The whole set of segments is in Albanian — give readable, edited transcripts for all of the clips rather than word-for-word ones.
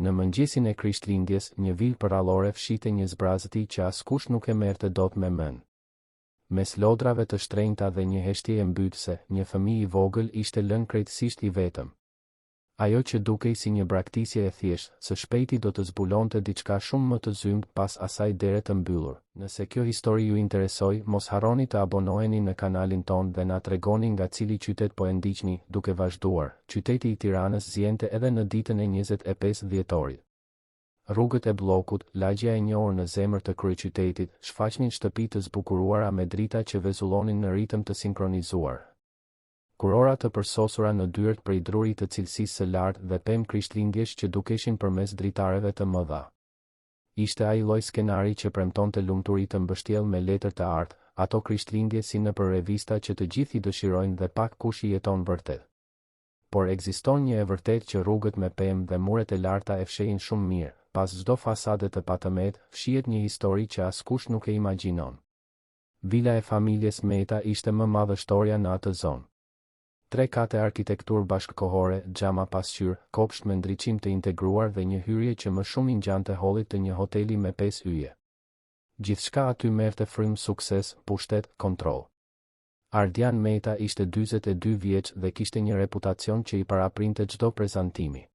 Në mëngjesin e Krishtlindjes, një vilë përrallore fshite një zbrazëti që askush nuk e merrte dot me mend. Mes lodrave të shtrenjta dhe një heshtjeje mbytëse, një fëmijë i vogël ishte lënë krejtësisht i vetëm. Ajo që dukej si një braktisje e thjeshtë, së shpejti do të zbulonte diçka shumë më të zymt pas asaj dere të mbyllur. Nëse kjo histori ju interesoi, mos harroni të abonoheni në kanalin ton dhe na tregoni nga cili qytet po e ndiqni. Duke vazhduar, qyteti i Tiranës zjente edhe në ditën e 25 dhjetorit. Rrugët e bllokut, lagja e njohur në zemër të kryeqytetit, shfaqnin shtëpi të zbukuruara me drita që vezullonin në ritëm të sinkronizuar. Kurora të përsosura në dyert prej drurit të cilësisë së lartë dhe pemë krishtlindjesh që dukeshin përmes dritareve të mëdha. Ishte ai lloj skenari që premtonte lumturi të mbështjellë me letër të artë, ato krishtlindje si nëpër revista që të gjithë i dëshirojnë dhe pak kush i jeton vërtet. Por ekziston një e vërtet që rrugët me pemë dhe muret e larta e fshehin shumë mirë. Pas çdo fasade të patëmet, fshihet një histori që askush nuk e imagjinon. Vila e familjes Meta ishte më madhështoria në atë zonë. 3 kate arkitekturë bashkëkohore, xhama pasqyrë, kopsht me ndriçim të integruar dhe një hyrje që më shumë i ngjante hollit të një hoteli me 5 yje. Gjithçka aty merrte frymë sukses, pushtet, kontroll. Ardian Meta ishte 42 vjeç dhe kishte një reputacion që i paraprinte çdo prezantimi.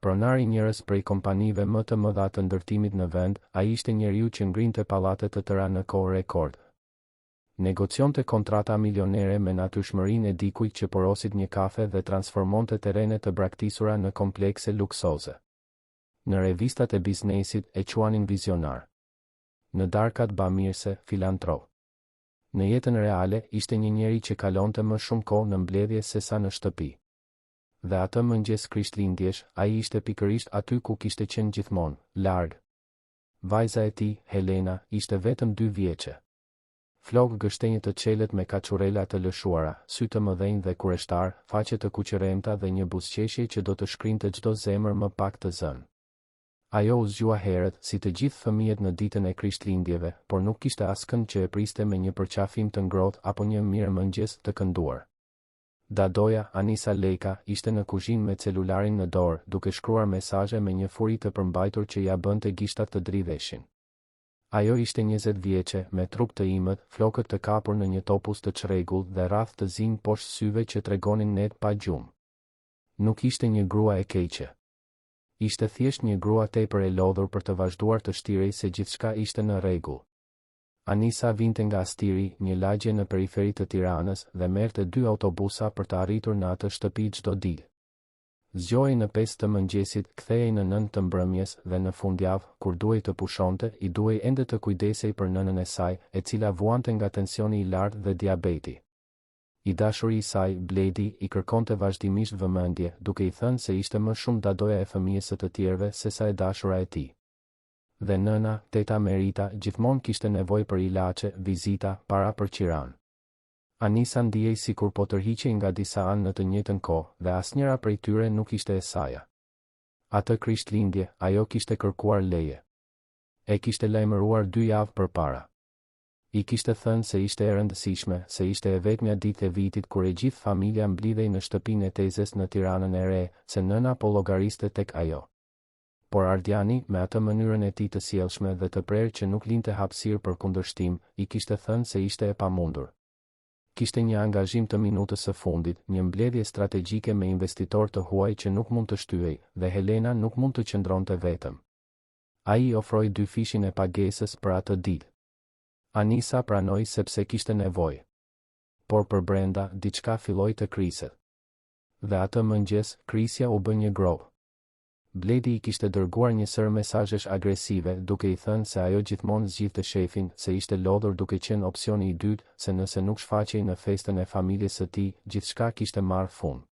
Pronari njerëz prej kompanive më të mëdha të ndërtimit në vend, ai ishte njeriu që ngrinte pallate të tëra në kohë rekord. Negocionte kontrata milionere me natyrshmërinë e dikujt që porosit një kafe dhe transformonte terrene të braktisura në komplekse luksoze. Në revistat e biznesit e quanin vizionar. Në darkat bamirëse, filantrop. Në jetën reale, ishte një njeri që kalonte më shumë kohë në mbledhje se sa në shtëpi. Dhe atë mëngjes Krishtlindjesh, ai ishte pikërisht aty ku kishte qenë gjithmonë, larg. Vajza e tij, Helena, ishte vetëm 2 vjeçe. Flokë gështenjë të çelët me kaçurela të lëshuara, sy të mëdhenj dhe kureshtar, faqe të kuqëremta dhe një buzëqeshje që do të shkrinte çdo zemër më pak të zënë. Ajo u zgjua herët, si të gjithë fëmijët në ditën e Krishtlindjeve, por nuk kishte askënd që e priste me një përqafim të ngrohtë apo një mirëmëngjes të kënduar. Dadoja, Anisa Lejka, ishte në kuzhinë me celularin në dorë, duke shkruar mesazhe me një furi të përmbajtur që ja bënte gishtat të dridheshin. Ajo ishte 20 vjeçe, me trup të imët, flokët të kapur në një topuz të çrregull dhe rrath të zinj poshtë syve që tregonin net pa gjumë. Nuk ishte një grua e keqe. Ishte thjesht një grua tepër e lodhur për të vazhduar të shtirej se gjithçka ishte në rregull. Anisa vinte nga Astiri, një lagje në periferi të Tiranës, dhe merrte 2 autobusa për të arritur në atë shtëpi çdo ditë. Zgjohej në 5 të mëngjesit, kthehej në 9 të mbrëmjes dhe në fundjavë, kur duhej të pushonte, i duhej ende të kujdesej për nënën e saj, e cila vuante nga tensioni i lartë dhe diabeti. I dashuri i saj, Bledi, i kërkonte vazhdimisht vëmendje, duke i thënë se ishte më shumë dadoja e fëmijës së të tjerëve se sa e dashura e tij. Dhe nëna, teta Merita, gjithmonë kishte nevojë për ilaçe, vizita, para për qiran. Anisa ndihej sikur po tërhiqej nga disa anë në të njëjtën kohë, dhe asnjëra prej tyre nuk ishte e saja. Atë Krishtlindje, ajo kishte kërkuar leje. E kishte lajmëruar 2 javë përpara. I kishte thënë se ishte e rëndësishme, se ishte e vetmja ditë e vitit kur e gjithë familja mblidhej në shtëpinë e tezes në Tiranën e Re, se nëna po llogariste tek ajo. Por Ardiani, me atë mënyrën e tij të sjellshme dhe të prerë që nuk linte hapësirë për kundërshtim, i kishte thënë se ishte e pamundur. Kishte një angazhim të minutës së fundit, një mbledhje strategjike me investitor të huaj që nuk mund të shtyhej, dhe Helena nuk mund të qëndronte vetëm. Ai ofroi 2 fishin e pagesës për atë ditë. Anisa pranoi sepse kishte nevojë. Por për brenda, diçka filloi të kriset. Dhe atë mëngjes, krisja u bë një grovë. Bledi i kishte dërguar një sër mesazhesh agresive, duke i thënë se ajo gjithmonë zgjidhte shefin, se ishte lodhur duke qenë opsioni i dytë, se nëse nuk shfaqej në festën e familjes së tij, gjithçka kishte marrë fund.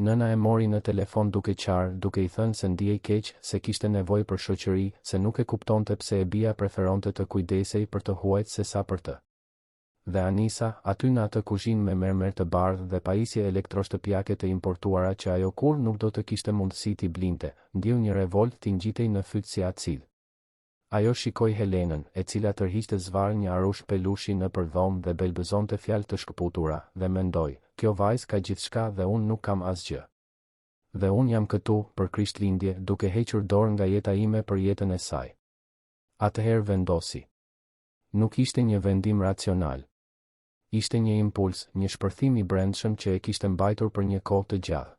Nëna e mori në telefon duke qarë, duke i thënë se ndihej keq, se kishte nevojë për shoqëri, se nuk e kuptonte pse e bija preferonte të kujdesej për të huajt se sa për të. Dhe Anisa, aty në atë kuzhinë me mermer të bardhë dhe pajisje elektroshtëpiake të importuara që ajo kur nuk do të kishte mundësi t'i blinte, ndjeu një revolt t'i ngjitej në fyt si acid. Ajo shikoi Helenën, e cila tërhiqte zvarr një arush pelushi nëpër dhomë dhe belbëzonte fjalë të shkëputura, dhe mendoi, kjo vajzë ka gjithçka dhe unë nuk kam asgjë. Dhe unë jam këtu, për Krishtlindje, duke hequr dorë nga jeta ime për jetën e saj. Atëherë vendosi. Nuk ishte një vendim racional. Ishte një impuls, një shpërthim i brendshëm që e kishte mbajtur për një kohë të gjatë.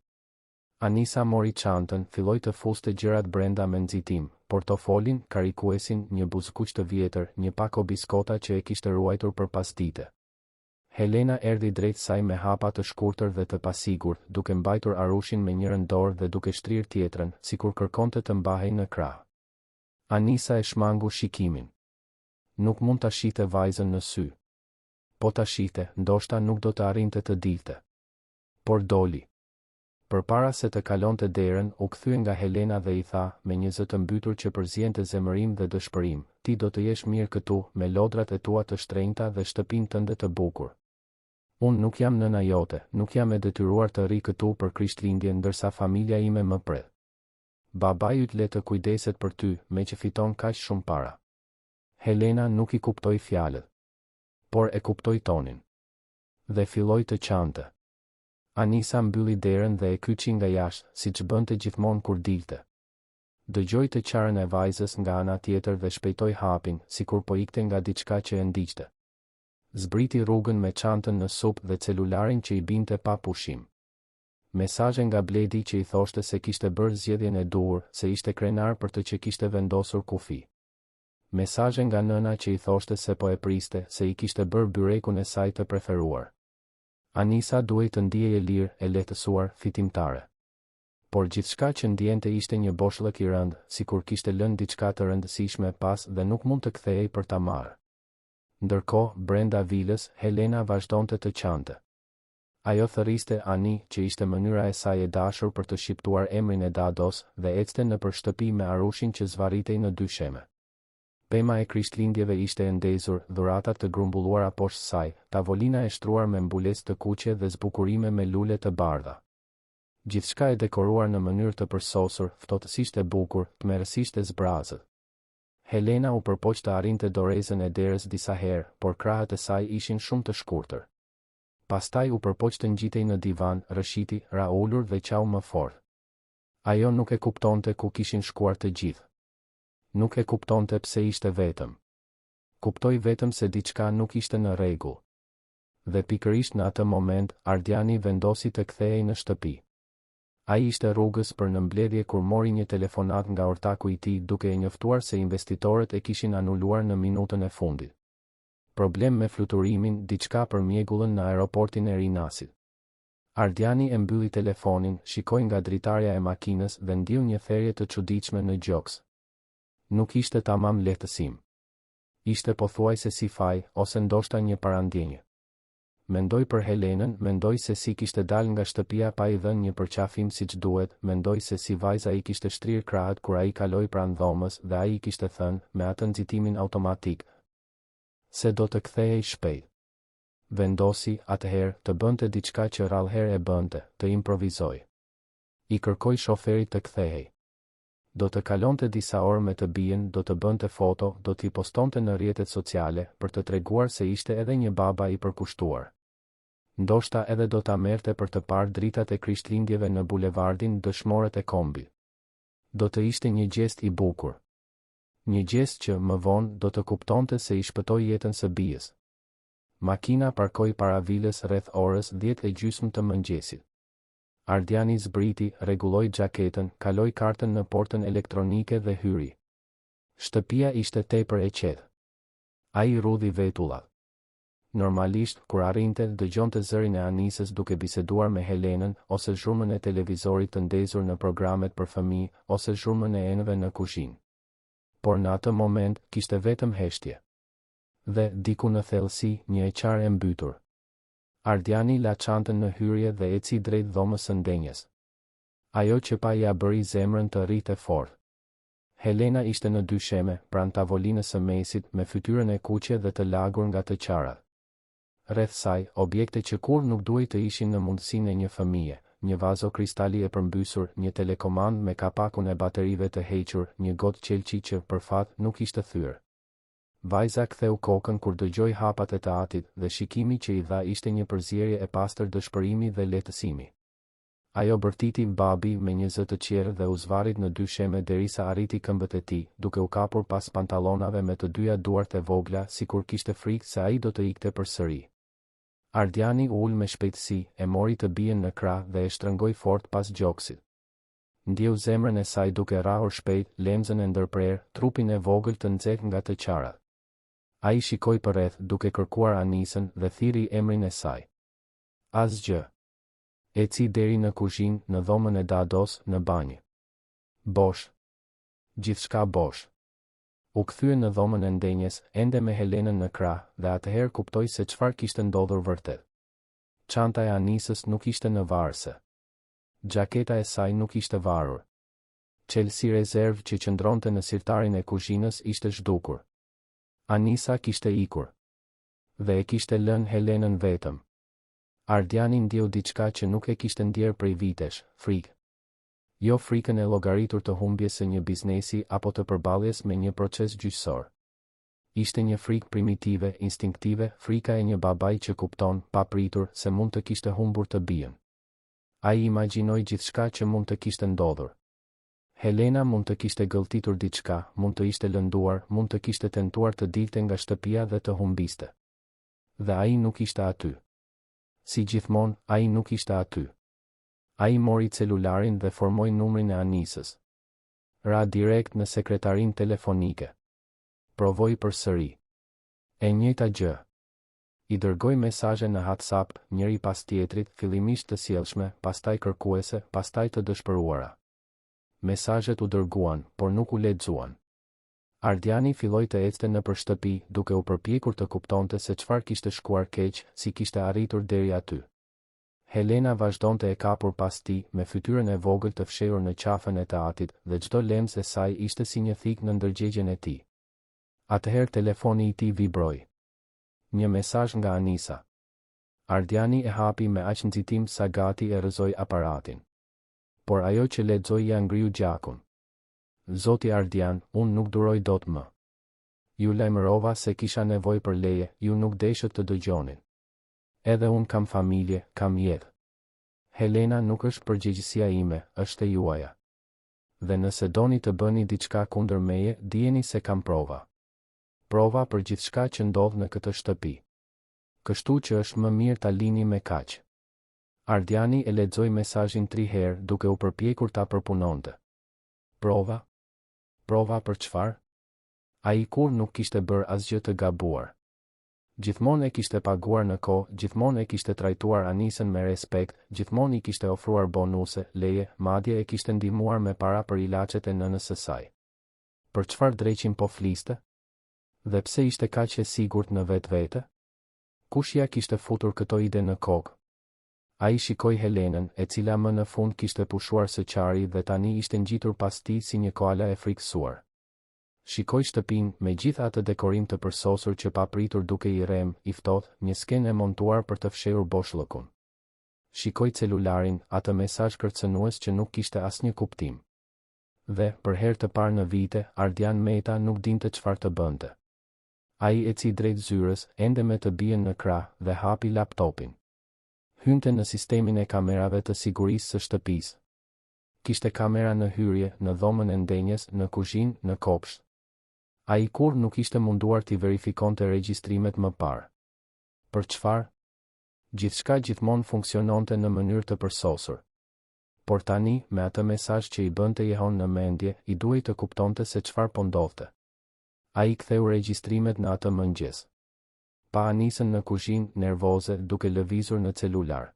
Anisa mori çantën, filloi të fuste gjërat brenda me nxitim, portofolin, karikuesin, një buzëkuq të vjetër, një pako biskota që e kishte ruajtur për pasdite. Helena erdhi drejt saj me hapa të shkurtër dhe të pasigurt, duke mbajtur arushin me njërin dorë dhe duke shtrirë tjetrën, sikur kërkonte të mbahej në krah. Anisa e shmangu shikimin. Nuk mund ta shihte vajzën në sy. Po ta shihte, ndoshta nuk do të arrinte të dilte. Por doli. Përpara se të kalonte derën, u kthye nga Helena dhe i tha, me një zë të mbytur që përziente zemërim dhe dëshpërim, ti do të jesh mirë këtu, me lodrat e tua të shtrenjta dhe shtëpinë tënde të bukur. Unë nuk jam nëna jote, nuk jam e detyruar të rri këtu për Krishtlindjen ndërsa familja ime më pret. Babai yt le të kujdeset për ty, me që fiton kaq shumë para. Helena nuk i kuptoi fjalët, por e kuptoi tonin. Dhe filloi të qante. Anisa mbylli derën dhe e kyçi nga jashtë, siç bënte gjithmonë kur dilte. Dëgjoi të qarën e vajzës nga ana tjetër dhe shpejtoi hapin, sikur po ikte nga diçka që e ndiqte. Zbriti rrugën me çantën në supë dhe celularin që i binte pa pushim. Mesazhe nga Bledi që i thoshte se kishte bërë zgjedhjen e duhur, se ishte krenar për të që kishte vendosur kufi. Mesazhe nga nëna që i thoshte se po e priste, se i kishte bërë byrekun e saj të preferuar. Anisa duhej të ndihej e lirë, e lehtësuar, fitimtare. Por gjithçka që ndjente ishte një boshllëk i rënd, sikur kishte lënë diçka të rëndësishme pas dhe nuk mund të kthehej për ta marrë. Ndërkohë, brenda vilës, Helena vazhdonte të qante. Ajo thërriste Ani, që ishte mënyra e saj e dashur për të shqiptuar emrin e Dados, dhe ecte nëpër shtëpi me arushin që zvarritej në dy sheme. Pema e Krishtlindjeve ishte e ndezur, dhuratat të grumbulluara poshtë saj, tavolina e shtruar me mbulesë të kuqe dhe zbukurime me lule të bardha. Gjithçka e dekoruar në mënyrë të përsosur, ftohtësisht e bukur, tmerrësisht e zbrazët. Helena u përpoq të arrinte dorezën e derës disa herë, por krahët e saj ishin shumë të shkurtër. Pastaj u përpoq të ngjitej në divan, rëshiti, ra ulur dhe qau më fort. Ajo nuk e kuptonte ku kishin shkuar të gjithë. Nuk e kuptonte pse ishte vetëm. Kuptoi vetëm se diçka nuk ishte në rregull. Dhe pikërisht në atë moment, Ardiani vendosi të kthehej në shtëpi. Ai ishte rrugës për në mbledhje kur mori një telefonat nga ortaku i tij duke e njoftuar se investitorët e kishin anuluar në minutën e fundit. Problem me fluturimin, diçka për mjegullën në aeroportin e Rinasit. Ardiani e mbylli telefonin, shikoi nga dritarja e makinës dhe ndiu një therrje të çuditshme në gjoks. Nuk ishte tamam lehtësim. Ishte pothuajse si faj, ose ndoshta një parandjenje. Mendoj për Helenën, mendoj se si kishte dal nga shtëpia pa i dhënë një përqafim siç duhet, mendoj se si vajza i kishte shtrirë krahët kur ai kaloi pranë dhomës dhe ai i kishte thënë, me atë nxitimin automatik, se do të kthehej shpejt. Vendosi, atëherë, të bënte diçka që rrallëherë e bënte, të improvizoj. I kërkoi shoferit të kthehej. Do të kalonte disa orë me të bien, do të bënte foto, do t'i postonte në rrjetet sociale, për të treguar se ishte edhe një baba i përkushtuar. Ndoshta edhe do ta merrte për të parë dritat e Krishtlindjeve në bulevardin dëshmorët e kombit. Do të ishte një gjest i bukur. Një gjest që, më vonë, do të kuptonte se i shpëtoi jetën së bijës. Makina parkoi para vilës rreth orës 10:30 të mëngjesit. Ardiani zbriti, rregulloi xhaketën, kaloi kartën në portën elektronike dhe hyri. Shtëpia ishte tepër e qetë. Ai rudhi vetullat. Normalisht, kur arrinte, dëgjonte zërin e Anisës duke biseduar me Helenën, ose zhurmën e televizorit të ndezur në programet për fëmijë, ose zhurmën e enëve në kuzhinë. Por në atë moment, kishte vetëm heshtje. Dhe, diku në thellësi, një eqar e mbytur. Ardiani la çantën në hyrje dhe eci drejt dhomës së ndenjes. Ajo që pa ia bëri zemrën të rrite fort. Helena ishte në dy sheme, pranë tavolinës së mesit, me fytyrën e kuqe dhe të lagur nga të qarat. Rreth saj, objekte që kur nuk duhej të ishin në mundësinë e një fëmije, një vazo kristali e përmbysur, një telekomand me kapakun e baterive të hequr, një gotë qelçi që, për fat, nuk ishte thyrë. Vajza ktheu kokën kur dëgjoi hapat e të atit dhe shikimi që i dha ishte një përzierje e pastër dëshpërimi dhe lehtësimi. Ajo bërtiti babi me një zë të qerë dhe u zvarit në dy sheme derisa arriti këmbët e tij, duke u kapur pas pantallonave me të dyja duart e vogla, sikur kishte frikë se ai do të ikte përsëri. Ardiani u ul me shpejtësi, e mori të bien në krah dhe e shtrëngoi fort pas gjoksit. Ndjeu zemrën e saj duke rrahur shpejt, lemzën e ndërprer, trupin e vogël të nxehtë nga të qarat. Ai shikoi përreth duke kërkuar Anisën dhe thiri emrin e saj. Asgjë. Eci deri në kuzhinë, në dhomën e Dados, në banjë. Bosh. Gjithçka bosh. U kthye në dhomën e ndenjes, ende me Helenën në krah, dhe atëherë kuptoi se çfarë kishte ndodhur vërtet. Çanta e Anisës nuk ishte në varëse. Gjaketa e saj nuk ishte varur. Çelësi rezervë që qëndronte në sirtarin e kuzhinës ishte zhdukur. Anisa kishte ikur. Dhe e kishte lënë Helenën vetëm. Ardiani ndjeu diçka që nuk e kishte ndjerë prej vitesh, frikë. Jo frikën e llogaritur të humbjes së një biznesi apo të përballjes me një proces gjyqësor. Ishte një frikë primitive, instinktive, frika e një babai që kupton, pa pritur, se mund të kishte humbur të bijën. Ai imagjinoi gjithçka që mund të kishte ndodhur. Helena mund të kishte gëlltitur diçka, mund të ishte lënduar, mund të kishte tentuar të dilte nga shtëpia dhe të humbiste. Dhe ai nuk ishte aty. Si gjithmonë, ai nuk ishte aty. Ai mori celularin dhe formoi numrin e Anisës. Ra direkt në sekretarin telefonike. Provoi përsëri. E njëjta gjë. I dërgoi mesazhe në WhatsApp, njëri pas tjetrit, fillimisht të sjellshme, pastaj kërkuese, pastaj të dëshpëruara. Mesazhet u dërguan, por nuk u lexuan. Ardiani filloi të ecte nëpër shtëpi, duke u përpjekur të kuptonte se çfarë kishte shkuar keq, si kishte arritur deri aty. Helena vazhdonte e kapur pas tij, me fytyrën e vogël të fshehur në qafën e të atit, dhe çdo lemz e saj ishte si një thik në ndërgjegjen e tij. Atëherë telefoni i tij vibroi. Një mesazh nga Anisa. Ardiani e hapi me aq nxitim sa gati e rrëzoi aparatin. Por ajo që lexoi ja ngriu gjakun. Zoti Ardian, unë nuk duroj dot më. Ju lajmërova se kisha nevojë për leje, ju nuk deshët të dëgjonin. Edhe unë kam familje, kam jetë. Helena nuk është përgjegjësia ime, është e juaja. Dhe nëse doni të bëni diçka kundër meje, dijeni se kam prova. Prova për gjithçka që ndodh në këtë shtëpi. Kështu që është më mirë ta lini me kaq. Ardiani e lexoi mesazhin 3 herë duke u përpjekur ta përpunonte. Prova? Prova për çfarë? Ai kur nuk kishte bërë asgjë të gabuar. Gjithmonë e kishte paguar në kohë, gjithmonë e kishte trajtuar Anisën me respekt, gjithmonë i kishte ofruar bonuse, leje, madje e kishte ndihmuar me para për ilaçet e nënës së saj. Për çfarë dreqim po fliste? Dhe pse ishte kaq e sigurt në vetvete? Kush ja kishte futur këto ide në kokë? Ai shikoi Helenën, e cila më në fund kishte pushuar së qari dhe tani ishte ngjitur pas tij si një koala e frikësuar. Shikoi shtëpinë me gjithë atë dekorim të përsosur që papritur duke i rrem, i ftohtë, një skenë e montuar për të fshehur boshllëkun. Shikoi celularin, atë mesazh kërcënues që nuk kishte asnjë kuptim. Dhe, për herë të parë në vite, Ardian Meta nuk dinte çfarë të bënte. Ai eci drejt zyrës, ende me të bien në krah, dhe hapi laptopin. Hynte në sistemin e kamerave të sigurisë së shtëpisë. Kishte kamera në hyrje, në dhomën e ndenjes, në kuzhinë, në kopsht. Ai kur nuk ishte munduar t'i verifikonte regjistrimet më parë. Për çfarë? Gjithçka gjithmonë funksiononte në mënyrë të përsosur. Por tani, me atë mesazh që i bënte jehon në mendje, i duhej të kuptonte se çfarë po ndodhte. Ai ktheu regjistrimet në atë mëngjes. Pa Anisën në kuzhinë, nervoze, duke lëvizur në celular.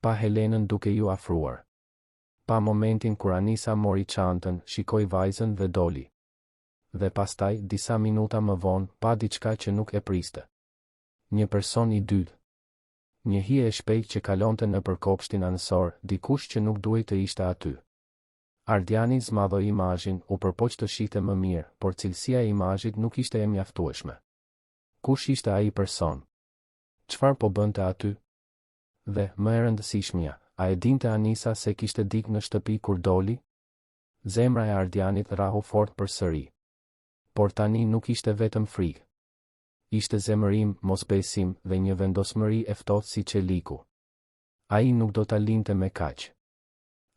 Pa Helenën duke ju afruar. Pa momentin kur Anisa mori çantën, shikoi vajzën dhe doli. Dhe pastaj, disa minuta më vonë, pa diçka që nuk e priste. Një person i dytë. Një hije e shpejtë që kalonte nëpër kopshtin anësor, dikush që nuk duhej të ishte aty. Ardiani zmadhoi imazhin, u përpoq të shihte më mirë, por cilësia e imazhit nuk ishte e mjaftueshme. Kush ishte ai person? Çfarë po bënte aty? Dhe, më e rëndësishmja, a e dinte Anisa se kishte dik në shtëpi kur doli? Zemra e Ardianit rrahu fort përsëri. Por tani nuk ishte vetëm frikë. Ishte zemërim, mosbesim dhe një vendosmëri e ftohtë si çeliku. Ai nuk do ta linte me kaq.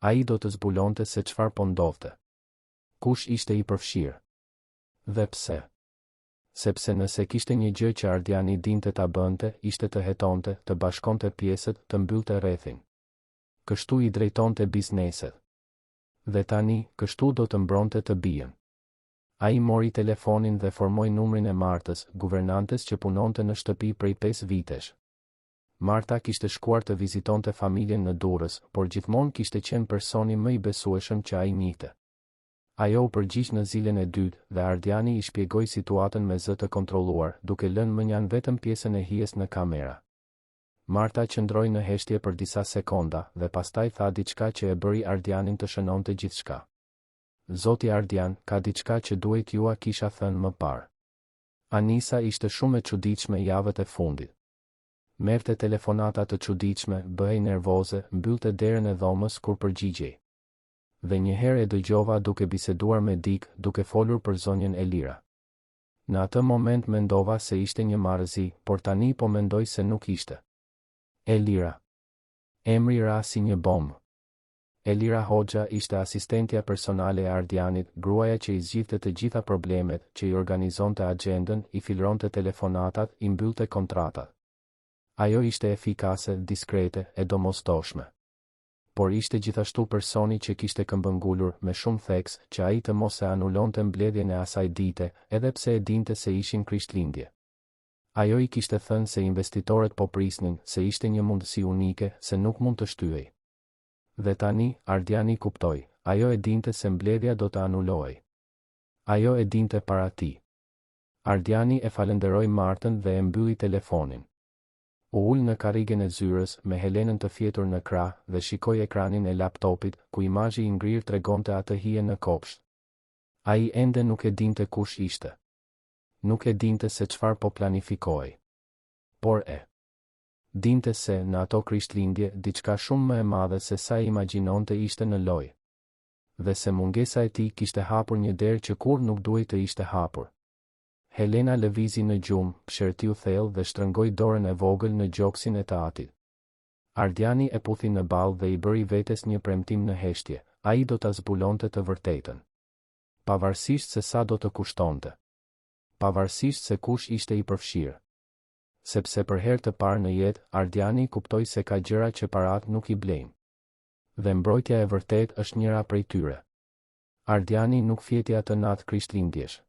Ai do të zbulonte se çfarë po ndodhte. Kush ishte i përfshirë? Dhe pse? Sepse nëse kishte një gjë që Ardiani dinte ta bënte, ishte të hetonte, të bashkonte pjesët, të mbyllte rrethin. Kështu i drejtonte bizneset. Dhe tani, kështu do të mbronte të bien. Ai mori telefonin dhe formoi numrin e Martës, guvernantes që punonte në shtëpi prej 5 vitesh. Marta kishte shkuar të vizitonte familjen në Durrës, por gjithmonë kishte qenë personi më i besueshëm që ai njihte. Ajo u përgjigj në zilën e dytë dhe Ardiani i shpjegoi situatën me zë të kontrolluar, duke lënë më njanë vetëm pjesën e hijes në kamera. Marta qëndroi në heshtje për disa sekonda dhe pastaj tha diçka që e bëri Ardianin të shënonte gjithçka. Zoti Ardian, ka diçka që duhet jua kisha thënë më parë. Anisa ishte shumë e çuditshme javët e fundit. Merrte telefonata të çuditshme, bëhej nervoze, mbyllte derën e dhomës kur përgjigjej. Dhe një herë e dëgjova duke biseduar me Dik, duke folur për zonjën Elira. Në atë moment mendova se ishte një marrëzi, por tani po mendoj se nuk ishte. Elira. Emri ra si një bombë. Elira Hoxha ishte asistentja personale e Ardianit, gruaja që i zgjidhte të gjitha problemet, që i organizonte agjendën, i filronte telefonatat, i mbyllte kontratat. Ajo ishte efikase, diskrete, e domosdoshme. Por ishte gjithashtu personi që kishte këmbëngulur me shumë theks që ai të mos e anulonte mbledhjen e asaj dite, edhe pse e dinte se ishin Krishtlindje. Ajo i kishte thënë se investitorët po prisnin, se ishte një mundësi unike, se nuk mund të shtyhej. Dhe tani, Ardiani kuptoi, ajo e dinte se mbledhja do të anulohej. Ajo e dinte para tij. Ardiani e falenderoi Martën dhe e mbylli telefonin. U ul në karrigen e zyrës me Helenën të fjetur në krah dhe shikoi ekranin e laptopit, ku imazhi i ngrirë tregonte atë hije në kopsht. Ai ende nuk e dinte kush ishte. Nuk e dinte se çfarë po planifikohej. Por dinte se në ato Krishtlindje diçka shumë më e madhe se sa i imagjinonte ishte në lojë. Dhe se mungesa e tij kishte hapur një derë që kurrë nuk duhej të ishte hapur. Helena lëvizi në gjumë, pshertiu thellë dhe shtrëngoi dorën e vogël në gjoksin e të atit. Ardiani e puthi në ballë dhe i bëri vetes një premtim në heshtje, ai do ta zbulonte të vërtetën. Pavarësisht se sa do të kushtonte. Pavarësisht se kush ishte i përfshirë. Sepse për herë të parë në jetë, Ardiani kuptoi se ka gjëra që parat nuk i blejnë. Dhe mbrojtja e vërtet është njëra prej tyre. Ardiani nuk fjeti atë natë Krishtlindjesh.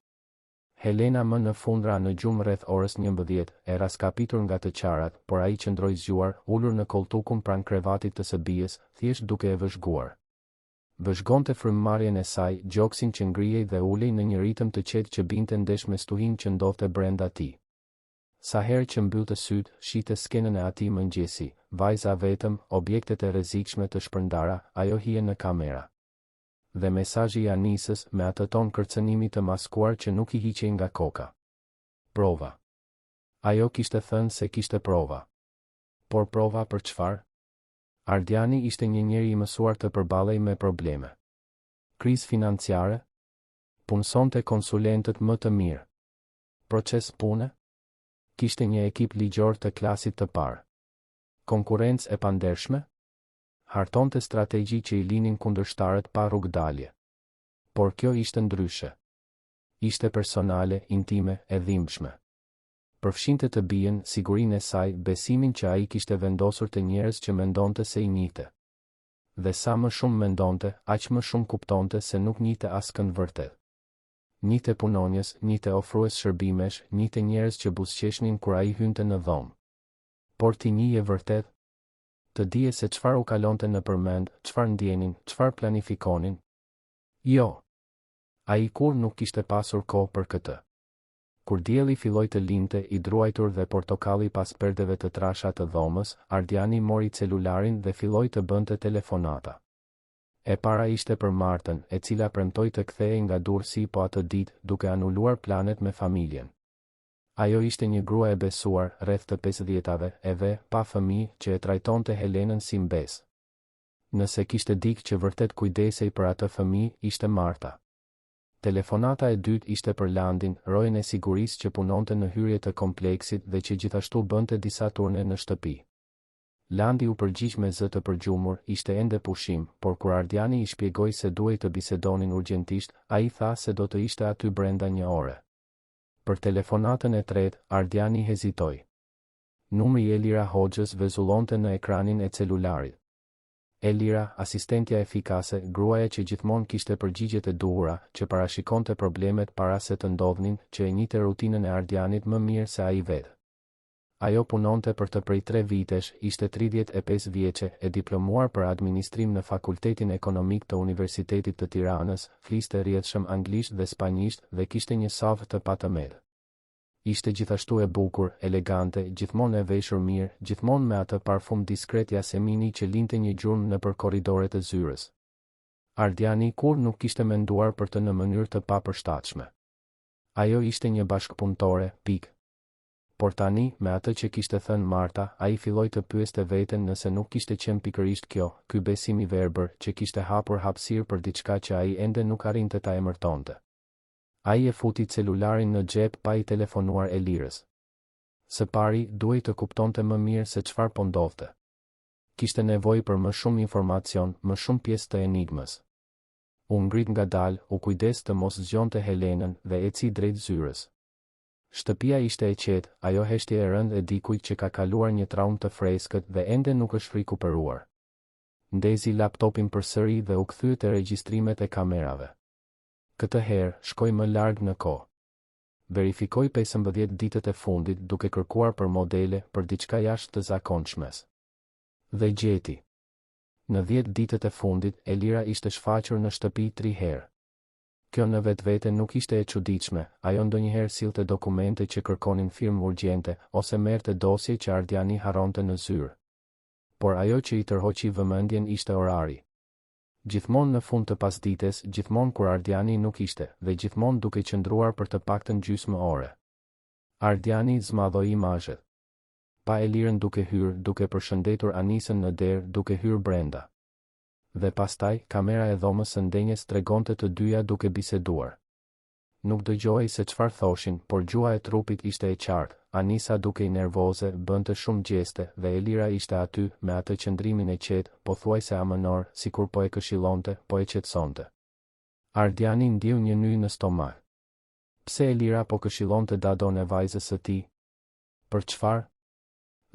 Helena më në fundra në gjumë rreth orës 11, e raskapitur nga të qarat, por ai qëndroi zgjuar, ulur në koltukun pranë krevatit të së bijës, thjesht duke e vëzhguar. Vëzhgonte frymëmarrjen e saj, gjoksin që ngrihej dhe ulej në një ritëm të qetë që binte ndesh me stuhin që ndodhte brenda tij. Sa herë që mbyllte syt, shihte skenën e atij mëngjesi, vajza vetëm, objektet e rrezikshme të shpërndara, ajo hije në kamera. Dhe mesazhi i Anisës me atë ton kërcënimi të maskuar që nuk i hiqej nga koka. Prova. Ajo kishte thënë se kishte prova. Por prova për çfarë? Ardiani ishte një njeri i mësuar të përballej me probleme. Krizë financiare? Punësonte konsulentët më të mirë. Proces pune? Kishte një ekip ligjor të klasit të parë. Konkurrencë e pandershme? Hartonte strategji që i linin kundërshtarët pa rrugdalje. Por kjo ishte ndryshe. Ishte personale, intime, e dhimbshme. Përfshinte të bien, sigurinë e saj, besimin që ai kishte vendosur te njerëz që mendonte se i njihte. Dhe sa më shumë mendonte, aq më shumë kuptonte se nuk njihte askënd vërtet. Njihte punonjës, njihte ofrues shërbimesh, njihte njerëz që buzëqeshnin kur ai hynte në dhomë. Por ti njihje vërtet? Të dije se çfarë u kalonte në përmend, çfarë ndjenin, çfarë planifikonin? Jo. Ai kur nuk kishte pasur kohë për këtë. Kur dielli filloi të linte, i druajtur dhe portokalli pas perdeve të trasha të dhomës, Ardiani mori celularin dhe filloi të bënte telefonata. E para ishte për Martën, e cila premtoi të kthehej nga Durrësi po atë ditë, duke anuluar planet me familjen. Ajo ishte një grua e besuar, rreth të 50-tave, edhe, pa fëmijë, që e trajtonte Helenën si mbes. Nëse kishte dikë që vërtet kujdesej për atë fëmijë, ishte Marta. Telefonata e dytë ishte për Landin, rojen e sigurisë që punonte në hyrje të kompleksit dhe që gjithashtu bënte disa turne në shtëpi. Landi u përgjigj me zë të përgjumur, ishte ende pushim, por kur Ardiani i shpjegoi se duhej të bisedonin urgjentisht, ai tha se do të ishte aty brenda 1 ore. Për telefonatën e tretë, Ardiani hezitoi. Numri i Elira Hoxhës vezullonte në ekranin e celularit. Elira, asistentja efikase, gruaja që gjithmonë kishte përgjigjet e duhura, që parashikonte problemet para se të ndodhnin, që e njihte rutinën e Ardianit më mirë se ai vetë. Ajo punonte për të prej 3 vitesh, ishte 35 vjeçe, e diplomuar për administrim në Fakultetin Ekonomik të Universitetit të Tiranës, fliste rrjedhshëm anglisht dhe spanjisht dhe kishte një savë të patëmet. Ishte gjithashtu e bukur, elegante, gjithmonë e veshur mirë, gjithmonë me atë parfum diskret Yasemini që linte një gjurmë nëpër korridoret e zyrës. Ardiani kur nuk kishte menduar për të në mënyrë të papërshtatshme. Ajo ishte një bashkëpunëtore, pikë. Por tani, me atë që kishte thënë Marta, ai filloi të pyeste veten nëse nuk kishte qenë pikërisht kjo, ky besim i verbër, që kishte hapur hapësirë për diçka që ai ende nuk arrinte ta emërtonte. Ai e futi celularin në xhep pa i telefonuar Elirës. Së pari, duhej të kuptonte më mirë se çfarë po ndodhte. Kishte nevojë për më shumë informacion, më shumë pjesë të enigmës. U ngrit ngadalë, u kujdes të mos zgjonte Helenën dhe eci drejt zyrës. Shtëpia ishte e qetë, ajo heshtje e rëndë e dikujt që ka kaluar një traumë të freskët dhe ende nuk është rikuperuar. Ndezi laptopin përsëri dhe u kthye te regjistrimet e kamerave. Këtë herë, shkoi më larg në kohë. Verifikoi 15 ditët e fundit duke kërkuar për modele për diçka jashtë të zakonshmes. Dhe gjeti. Në 10 ditët e fundit, Elira ishte shfaqur në shtëpi 3 herë. Kjo në vetvete nuk ishte e çuditshme, ajo ndonjëherë sillte dokumente që kërkonin firmë urgjente, ose merrte dosje që Ardiani harronte në zyrë. Por ajo që i tërhoqi vëmendjen ishte orari. Gjithmonë në fund të pasdites, gjithmonë kur Ardiani nuk ishte, dhe gjithmonë duke qëndruar për të paktën gjysmë ore. Ardiani zmadhoi imazhet. Pa Elirën duke hyrë, duke përshëndetur Anisën në derë, duke hyrë brenda. Dhe pastaj, kamera e dhomës së ndenjes tregonte të dyja duke biseduar. Nuk dëgjohej se çfarë thoshin, por gjua e trupit ishte e qartë, Anisa duke i nervoze, bënte shumë gjeste, dhe Elira ishte aty, me atë qëndrimin e qetë, pothuajse amënor, sikur po e këshillonte, po e qetësonte. Ardiani ndjeu një nyj në stomak. Pse Elira po këshillonte dadon e vajzës së tij? Për çfarë?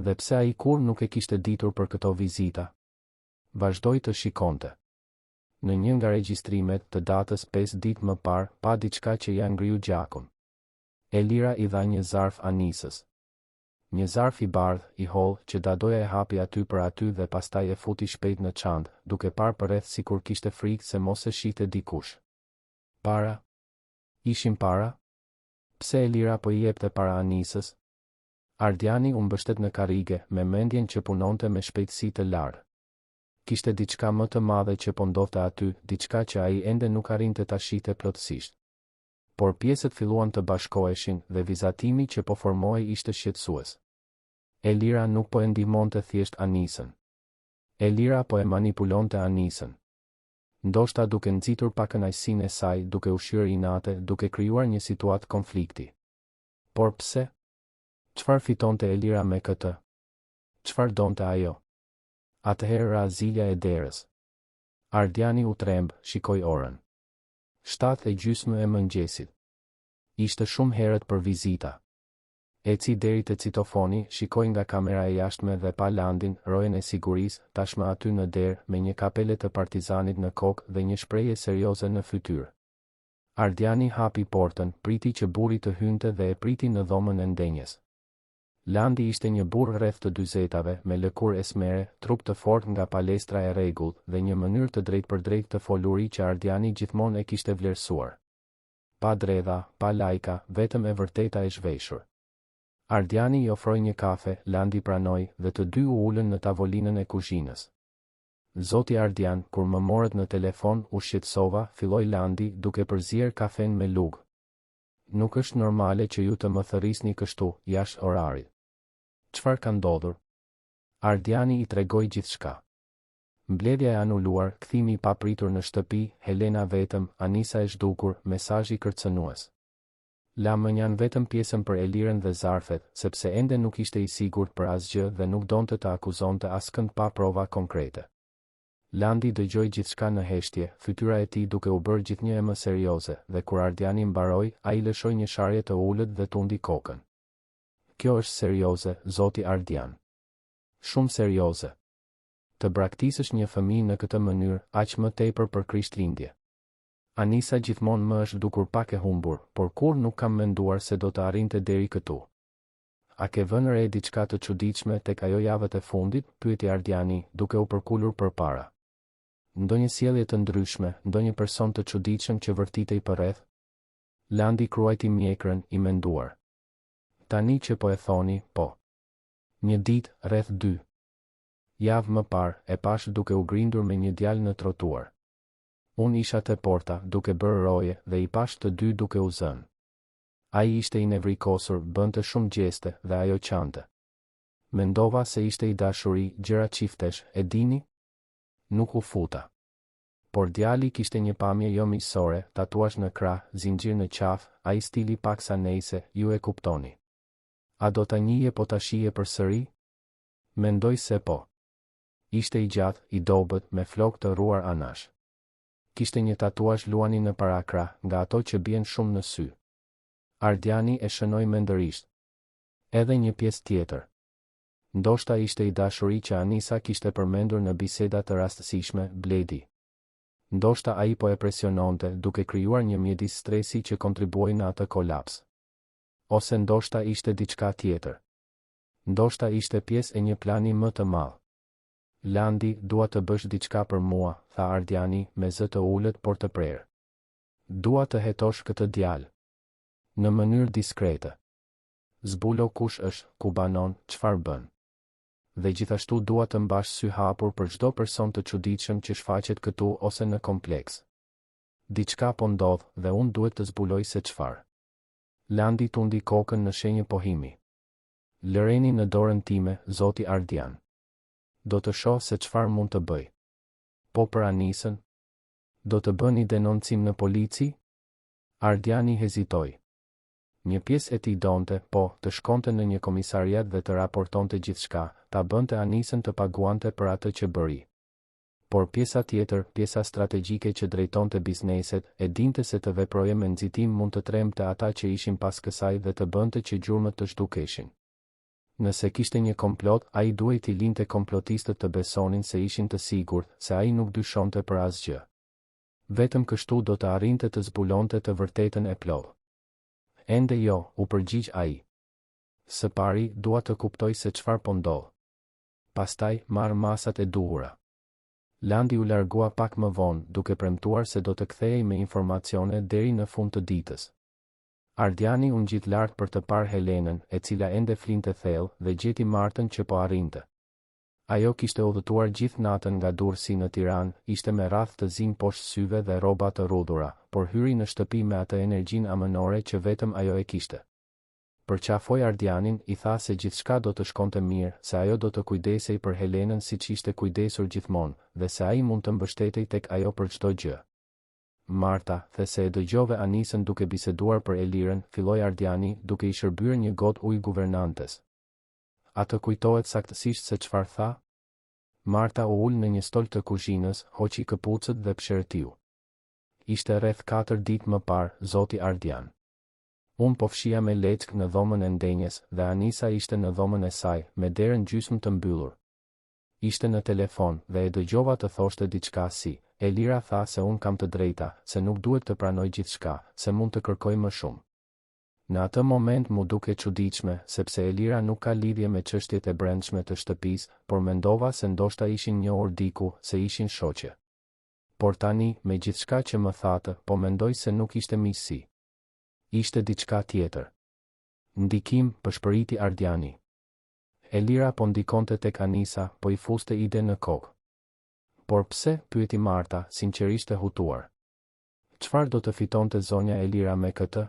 Dhe pse ai kur nuk e kishte ditur për këto vizita? Vazhdoi të shikonte. Në një nga regjistrimet të datës 5 ditë më parë, pa diçka që ja ngriu gjakun. Elira i dha një zarf Anisës. Një zarf i bardhë, i hollë, që dadoja e hapi aty për aty dhe pastaj e futi shpejt në çantë, duke parë përreth sikur kishte frikë se mos e shihte dikush. Para? Ishim para? Pse Elira po i jepte para Anisës? Ardiani u mbështet në karrige, me mendjen që punonte me shpejtësi të lartë. Kishte diçka më të madhe që po ndodhte aty, diçka që ai ende nuk arrinte ta shihte plotësisht. Por pjesët filluan të bashkoheshin dhe vizatimi që po formohej ishte shqetësues. Elira nuk po e ndihmonte thjesht Anisën. Elira po e manipulonte Anisën. Ndoshta duke nxitur pa kënaqësinë e saj, duke u shyrë inate, duke krijuar një situatë konflikti. Por pse? Çfarë fitonte Elira me këtë? Çfarë donte ajo? Atëherë ra zilja e derës. Ardiani u tremb, shikoi orën. 7:30 e mëngjesit. Ishte shumë herët për vizita. Eci deri te citofoni, shikoi nga kamera e jashtme dhe pa Landin, rojen e sigurisë, tashmë aty në derë, me një kapele të partizanit në kokë dhe një shprehje serioze në fytyrë. Ardiani hapi portën, priti që burri të hynte dhe e priti në dhomën e ndenjes. Landi ishte një burr rreth të 40-tave, me lëkurë esmere, trup të fortë nga palestra e rregullt dhe një mënyrë të drejtpërdrejtë të foluri që Ardiani gjithmonë e kishte vlerësuar. Pa dredha, pa lajka, vetëm e vërteta e zhveshur. Ardiani i ofroi një kafe, Landi pranoi dhe të dy u ulën në tavolinën e kuzhinës. Zoti Ardian, kur më morët në telefon, u shqetësova, filloi Landi, duke përzier kafen me lugë. Nuk është normale që ju të më thërrisni kështu, jashtë orarit. Çfarë ka ndodhur? Ardiani i tregoi gjithçka. Mbledhja e anuluar, kthimi i papritur në shtëpi, Helena vetëm, Anisa e zhdukur, mesazhi kërcënues. La më njanë vetëm pjesën për Elirën dhe Zarfet, sepse ende nuk ishte i sigurt për asgjë dhe nuk donte të akuzonte askënd pa prova konkrete. Landi dëgjoi gjithçka në heshtje, fytyra e tij duke u bërë gjithnjë më serioze, dhe kur Ardiani mbaroi, ai lëshoi një sharje të ulët dhe tundi kokën. Kjo është serioze, zoti Ardian. Shumë serioze. Të braktisësh një fëmijë në këtë mënyrë, aq më tepër për Krishtlindje. Anisa gjithmonë më është dukur pak e humbur, por kur nuk kam menduar se do të arrinte deri këtu. A ke vënë re diçka të çuditshme tek ajo javët e fundit? Pyeti Ardiani, duke u përkulur përpara. Ndonjë sjellje të ndryshme, ndonjë person të çuditshëm që vërtitej përreth? Landi kruajti mjekrën, i menduar. Tani që po e thoni, po. Një ditë, rreth 2 javë më parë, e pash duke u grindur me një djalë në trotuar. Unë isha te porta, duke bërë roje, dhe i pash të dy duke u zënë. Ai ishte i nevrikosur, bënte shumë gjeste, dhe ajo qante. Mendova se ishte i dashuri, gjëra çiftesh, e dini? Nuk u futa. Por djali kishte një pamje jo miqësore, tatuazh në krah, zinxhir në qaf, ai stili paksa nejse, ju e kuptoni. A do ta njihje po ta shije përsëri? Mendoj se po. Ishte i gjatë, i dobët, me flokë të rruar anash. Kishte një tatuazh luani në parakrah, nga ato që bien shumë në sy. Ardiani e shënoi mendërisht. Edhe një pjesë tjetër. Ndoshta ishte i dashuri që Anisa kishte përmendur në biseda të rastësishme, Bledi. Ndoshta ai po e presiononte, duke krijuar një mjedis stresi që kontribuoi në atë kolaps. Ose ndoshta ishte diçka tjetër. Ndoshta ishte pjesë e një plani më të madh. Landi, dua të bësh diçka për mua, tha Ardiani, me zë të ulët por të prerë. Dua të hetosh këtë djalë. Në mënyrë diskrete. Zbulo kush është, ku banon, çfarë bën. Dhe gjithashtu dua të mbash sy hapur për çdo person të çuditshëm që shfaqet këtu ose në kompleks. Diçka po ndodh dhe unë duhet të zbuloj se çfarë. Landi tundi kokën në shenjë pohimi. Lëreni në dorën time, zoti Ardian. Do të shoh se çfarë mund të bëj. Po për Anisën? Do të bëni denoncim në polici? Ardiani hezitoi. Një pjesë e tij donte, po, të shkonte në një komisariat dhe të raportonte gjithçka, ta bënte Anisën të paguante për atë që bëri. Por pjesa tjetër, pjesa strategjike që drejtonte bizneset, e dinte se të veproje me nxitim mund të tremte ata që ishin pas kësaj dhe të bënte që gjurmët të zhdukeshin. Nëse kishte një komplot, ai duhej t'i linte komplotistët të besonin se ishin të sigurt, se ai nuk dyshonte për asgjë. Vetëm kështu do të arrinte të zbulonte të vërtetën e plotë. Ende jo, u përgjigj ai. Së pari, dua të kuptoj se çfarë po ndodh. Pastaj, marr masat e duhura. Landi u largua pak më vonë, duke premtuar se do të kthehej me informacione deri në fund të ditës. Ardiani u ngjit lart për të parë Helenën, e cila ende flinte thellë, dhe gjeti Martën që po arrinte. Ajo kishte udhëtuar gjithë natën nga Durrësi në Tiranë, ishte me radh të zinj poshtë syve dhe rroba të rrudhura, por hyri në shtëpi me atë energjinë amënore që vetëm ajo e kishte. Përqafoi Ardianin, i tha se gjithçka do të shkonte mirë, se ajo do të kujdesej për Helenën siç ishte kujdesur gjithmonë, dhe se ai mund të mbështetej tek ajo për çdo gjë. Marta, the se e dëgjove Anisën duke biseduar për Elirën, filloi Ardiani, duke i shërbyer një gotë ujë guvernantes. A të kujtohet saktësisht se çfarë tha? Marta u ul në një stol të kuzhinës, hoqi këpucët dhe pshertiu. Ishte rreth 4 ditë më parë, zoti Ardian. Unë po fshija me leckë në dhomën e ndenjes, dhe Anisa ishte në dhomën e saj, me derën gjysmë të mbyllur. Ishte në telefon, dhe e dëgjova të thoshte diçka si, Elira tha se unë kam të drejta, se nuk duhet të pranoj gjithçka, se mund të kërkoj më shumë. Në atë moment mu duke çuditshme, sepse Elira nuk ka lidhje me çështjet e brendshme të shtëpisë, por mendova se ndoshta ishin njohur diku, se ishin shoqe. Por tani, me gjithçka që më thatë, po mendoj se nuk ishte miqësi. Ishte diçka tjetër. Ndikim, pëshpëriti Ardiani. Elira po ndikonte tek Anisa, po i fuste ide në kokë. Por pse, pyeti Marta, sinqerisht e hutuar. Çfarë do të fitonte zonja Elira me këtë?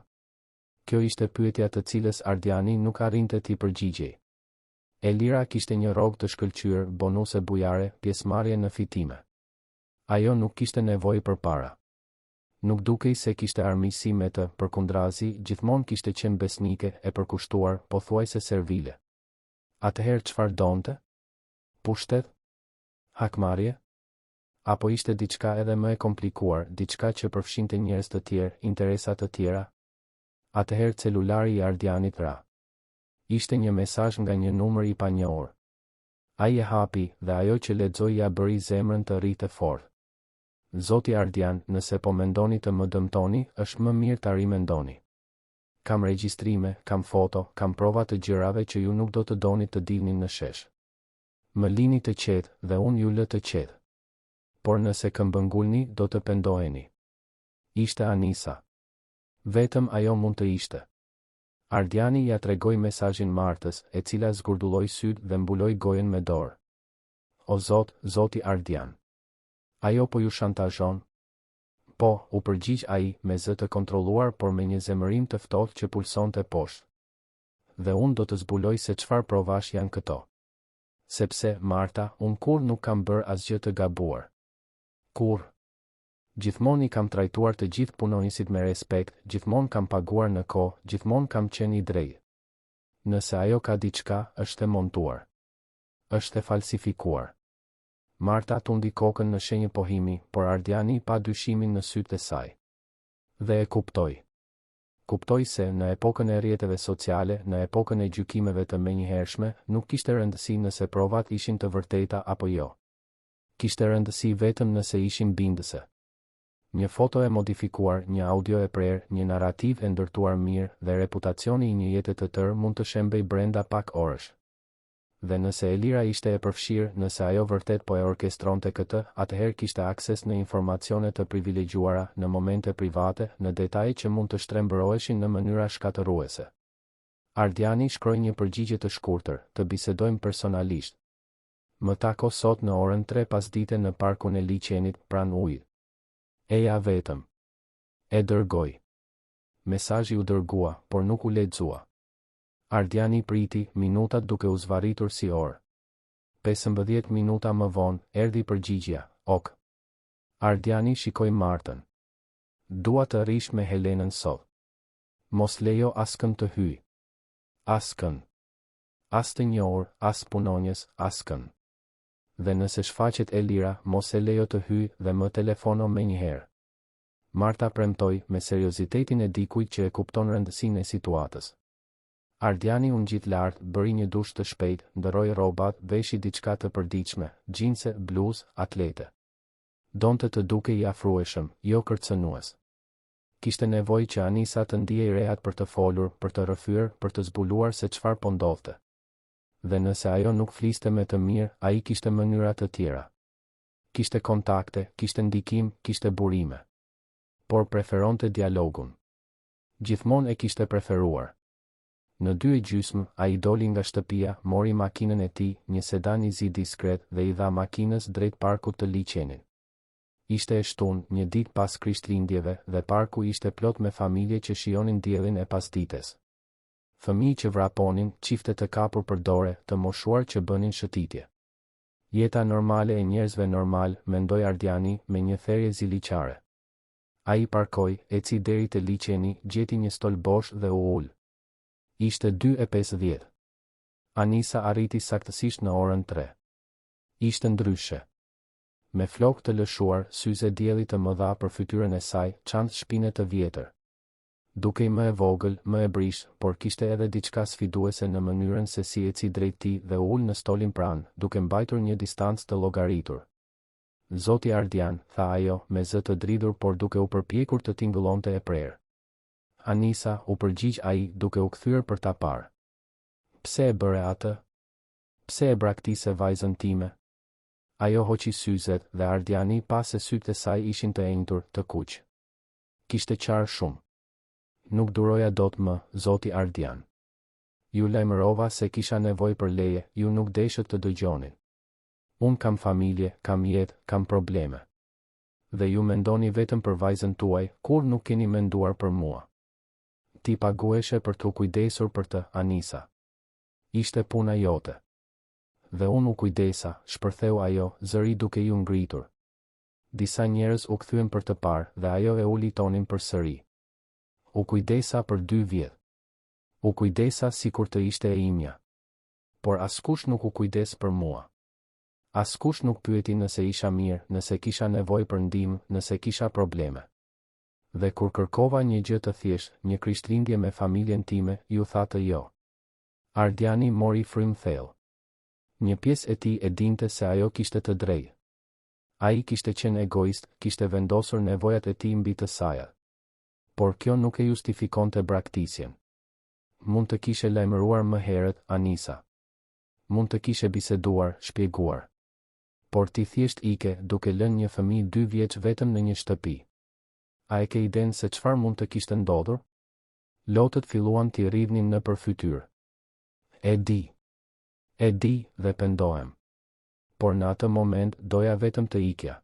Kjo ishte pyetja të cilës Ardiani nuk arrinte t'i përgjigjej. Elira kishte një rrogë të shkëlqyer, bonuse bujare, pjesëmarrje në fitime. Ajo nuk kishte nevojë për para. Nuk dukej se kishte armiqësi me të, përkundrazi, gjithmonë kishte qenë besnike, e përkushtuar, pothuajse servile. Atëherë çfarë donte? Pushtet? Hakmarrje? Apo ishte diçka edhe më e komplikuar, diçka që përfshinte njerëz të tjerë, interesa të tjera? Atëherë celulari i Ardianit ra. Ishte një mesazh nga një numër i panjohur. Ai e hapi dhe ajo që lexoi ja bëri zemrën të rritë fort. Zoti Ardian, nëse po mendoni të më dëmtoni, është më mirë ta rimendoni. Kam regjistrime, kam foto, kam prova të gjërave që ju nuk do të doni të dilnin në shesh. Më lini të qetë dhe unë ju lë të qetë. Por nëse këmbëngulni, do të pendoheni. Ishte Anisa. Vetëm ajo mund të ishte. Ardiani ja tregoi mesazhin Martës, e cila zgurdulloi syt dhe mbuloi gojen me dorë. O Zot, Zoti Ardian. Ajo po ju shantazhon? Po, u përgjigj ai, me zë të kontrolluar por me një zemërim të ftohtë që pulsonte poshtë. Dhe unë do të zbuloj se çfarë provash janë këto. Sepse, Marta, unë kur nuk kam bërë asgjë të gabuar. Kur? Gjithmonë i kam trajtuar të gjithë punonjësit me respekt, gjithmonë kam paguar në kohë, gjithmonë kam qenë i drejtë. Nëse ajo ka diçka, është e montuar. Është e falsifikuar. Marta tundi kokën në shenjë pohimi, por Ardiani pa dyshimin në sytë e saj. Dhe e kuptoi. Kuptoi se në epokën e rrjeteve sociale, në epokën e gjykimeve të menjëhershme, nuk kishte rëndësi nëse provat ishin të vërteta apo jo. Kishte rëndësi vetëm nëse ishin bindëse. Një foto e modifikuar, një audio e prerë, një narrativ e ndërtuar mirë dhe reputacioni i një jete të tërë mund të shembej brenda pak orësh. Dhe nëse Elira ishte e përfshirë, nëse ajo vërtet po e orkestronte këtë, atëherë kishte akses në informacione të privilegjuara, në momente private, në detaje që mund të shtrembëroheshin në mënyra shkatërruese. Ardiani shkroi një përgjigje të shkurtër, të bisedojmë personalisht. Më tako sot në orën 3 pasdite në parkun e liçenit pranë ujit. Eja vetëm. E dërgoj. Mesazhi u dërgua, por nuk u lexua. Ardiani priti, minutat duke u zvarritur si orë. 15 minuta më vonë, erdhi përgjigjja, ok. Ardiani shikoi Martën. Dua të rish me Helenën sot. Mos lejo askën të hyj. Askën. As të njohur, as punonjës, askën. Dhe nëse shfaqet Elira, mos e lejo të hyj dhe më telefono menjëherë. Marta premtoi me seriozitetin e dikujt që e kupton rëndësinë e situatës. Ardiani u ngjit lart, bëri një dush të shpejt, ndërroi rrobat, veshi diçka të përditshme, xhinse, bluzë, atlete. Donte të dukej i afrueshëm, jo kërcënues. Kishte nevojë që Anisa të ndiej rehat për të folur, për të rrëfyer, për të zbuluar se çfarë po ndodhte. Dhe nëse ajo nuk fliste me të mirë, ai kishte mënyra të tjera. Kishte kontakte, kishte ndikim, kishte burime. Por preferonte dialogun. Gjithmonë e kishte preferuar. Në 2:30, ai doli nga shtëpia, mori makinën e tij, një sedan i zi diskret, dhe i dha makinës drejt parkut të liçenit. Ishte e shtunë, një ditë pas Krishtlindjeve, dhe parku ishte plot me familje që shijonin diellin e pasdites. Fëmijë që vraponin, çifte të kapur për dore, të moshuar që bënin shëtitje. Jeta normale e njerëzve normal, mendoi Ardiani, me një therrje ziliqare. Ai parkoi, eci deri te liçeni, gjeti një stol bosh dhe u ul. Ishte 2:50. Anisa arriti saktësisht në orën 3. Ishte ndryshe. Me flokë të lëshuar, syze dielli të mëdha për fytyrën e saj, çantë shpine të vjetër. Dukej më e vogël, më e brish, por kishte edhe diçka sfiduese në mënyrën se si eci drejt tij dhe u ul në stolin pranë, duke mbajtur një distancë të llogaritur. Zoti Ardian, tha ajo, me zë të dridhur por duke u përpjekur të tingëllonte e prerë. Anisa, u përgjigj ai, duke u kthyer për ta parë. Pse e bëre atë? Pse e braktise vajzën time? Ajo hoqi syzet dhe Ardiani pa se sytë e saj ishin të enjtur, të kuq. Kishte qarë shumë. Nuk duroja dot më, Zoti Ardian. Ju lajmërova se kisha nevojë për leje, ju nuk deshët të dëgjonin. Unë kam familje, kam jetë, kam probleme. Dhe ju mendoni vetëm për vajzën tuaj, kur nuk keni menduar për mua. Ti pagueshe për të kujdesur për të, Anisa. Ishte puna jote. Dhe unë u kujdesa, shpërtheu ajo, zëri duke ju ngritur. Disa njerëz u kthyen për të parë dhe ajo e uli tonin përsëri. U kujdesa për 2 vjet. U kujdesa sikur të ishte e imja. Por askush nuk u kujdes për mua. Askush nuk pyeti nëse isha mirë, nëse kisha nevojë për ndihmë, nëse kisha probleme. Dhe kur kërkova një gjë të thjeshtë, një krishtlindje me familjen time, ju tha të jo. Ardiani mori frym thellë. Një pjesë e tij e dinte se ajo kishte të drejtë. Ai kishte qenë egoist, kishte vendosur nevojat e tij mbi të saja. Por kjo nuk e justifikonte braktisjen. Mund të kishe lajmëruar më herët, Anisa. Mund të kishe biseduar, shpjeguar. Por ti thjesht ike, duke lënë një fëmijë 2 vjeç vetëm në një shtëpi. A e ke idenë se çfarë mund të kishte ndodhur? Lotët filluan t'i rridhnin nëpër fytyrë. E di dhe pendohem. Por në atë moment doja vetëm të ikja.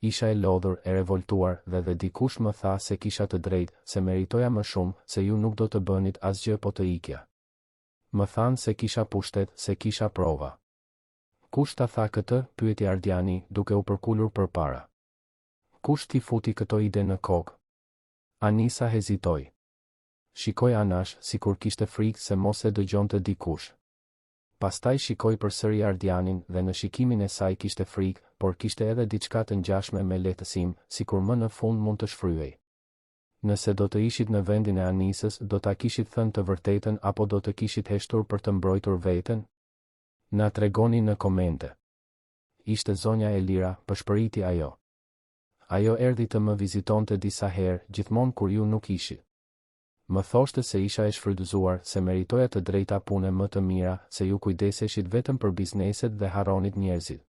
Isha e lodhur, e revoltuar dhe dikush më tha se kisha të drejtë, se meritoja më shumë, se ju nuk do të bënit asgjë po të ikja. Më thanë se kisha pushtet, se kisha prova. Kush ta tha këtë? Pyeti Ardiani, duke u përkulur përpara. Kush t'i futi këto ide në kokë? Anisa hezitoi. Shikoi anash, sikur kishte frikë se mos e dëgjonte dikush. Pastaj shikoi përsëri Ardianin dhe në shikimin e saj kishte frikë, por kishte edhe diçka të ngjashme me lehtësim, sikur më në fund mund të shfryhej. Nëse do të ishit në vendin e Anisës, do ta kishit thënë të vërtetën apo do të kishit heshtur për të mbrojtur veten? Na tregoni në komente. Ishte zonja Elira, pëshpëriti ajo. Ajo erdhi të më vizitonte disa herë, gjithmonë kur ju nuk ishit. Më thoshte se isha e shfrytëzuar, se meritoja të drejta pune më të mira, se ju kujdeseshit vetëm për bizneset dhe harronit njerëzit.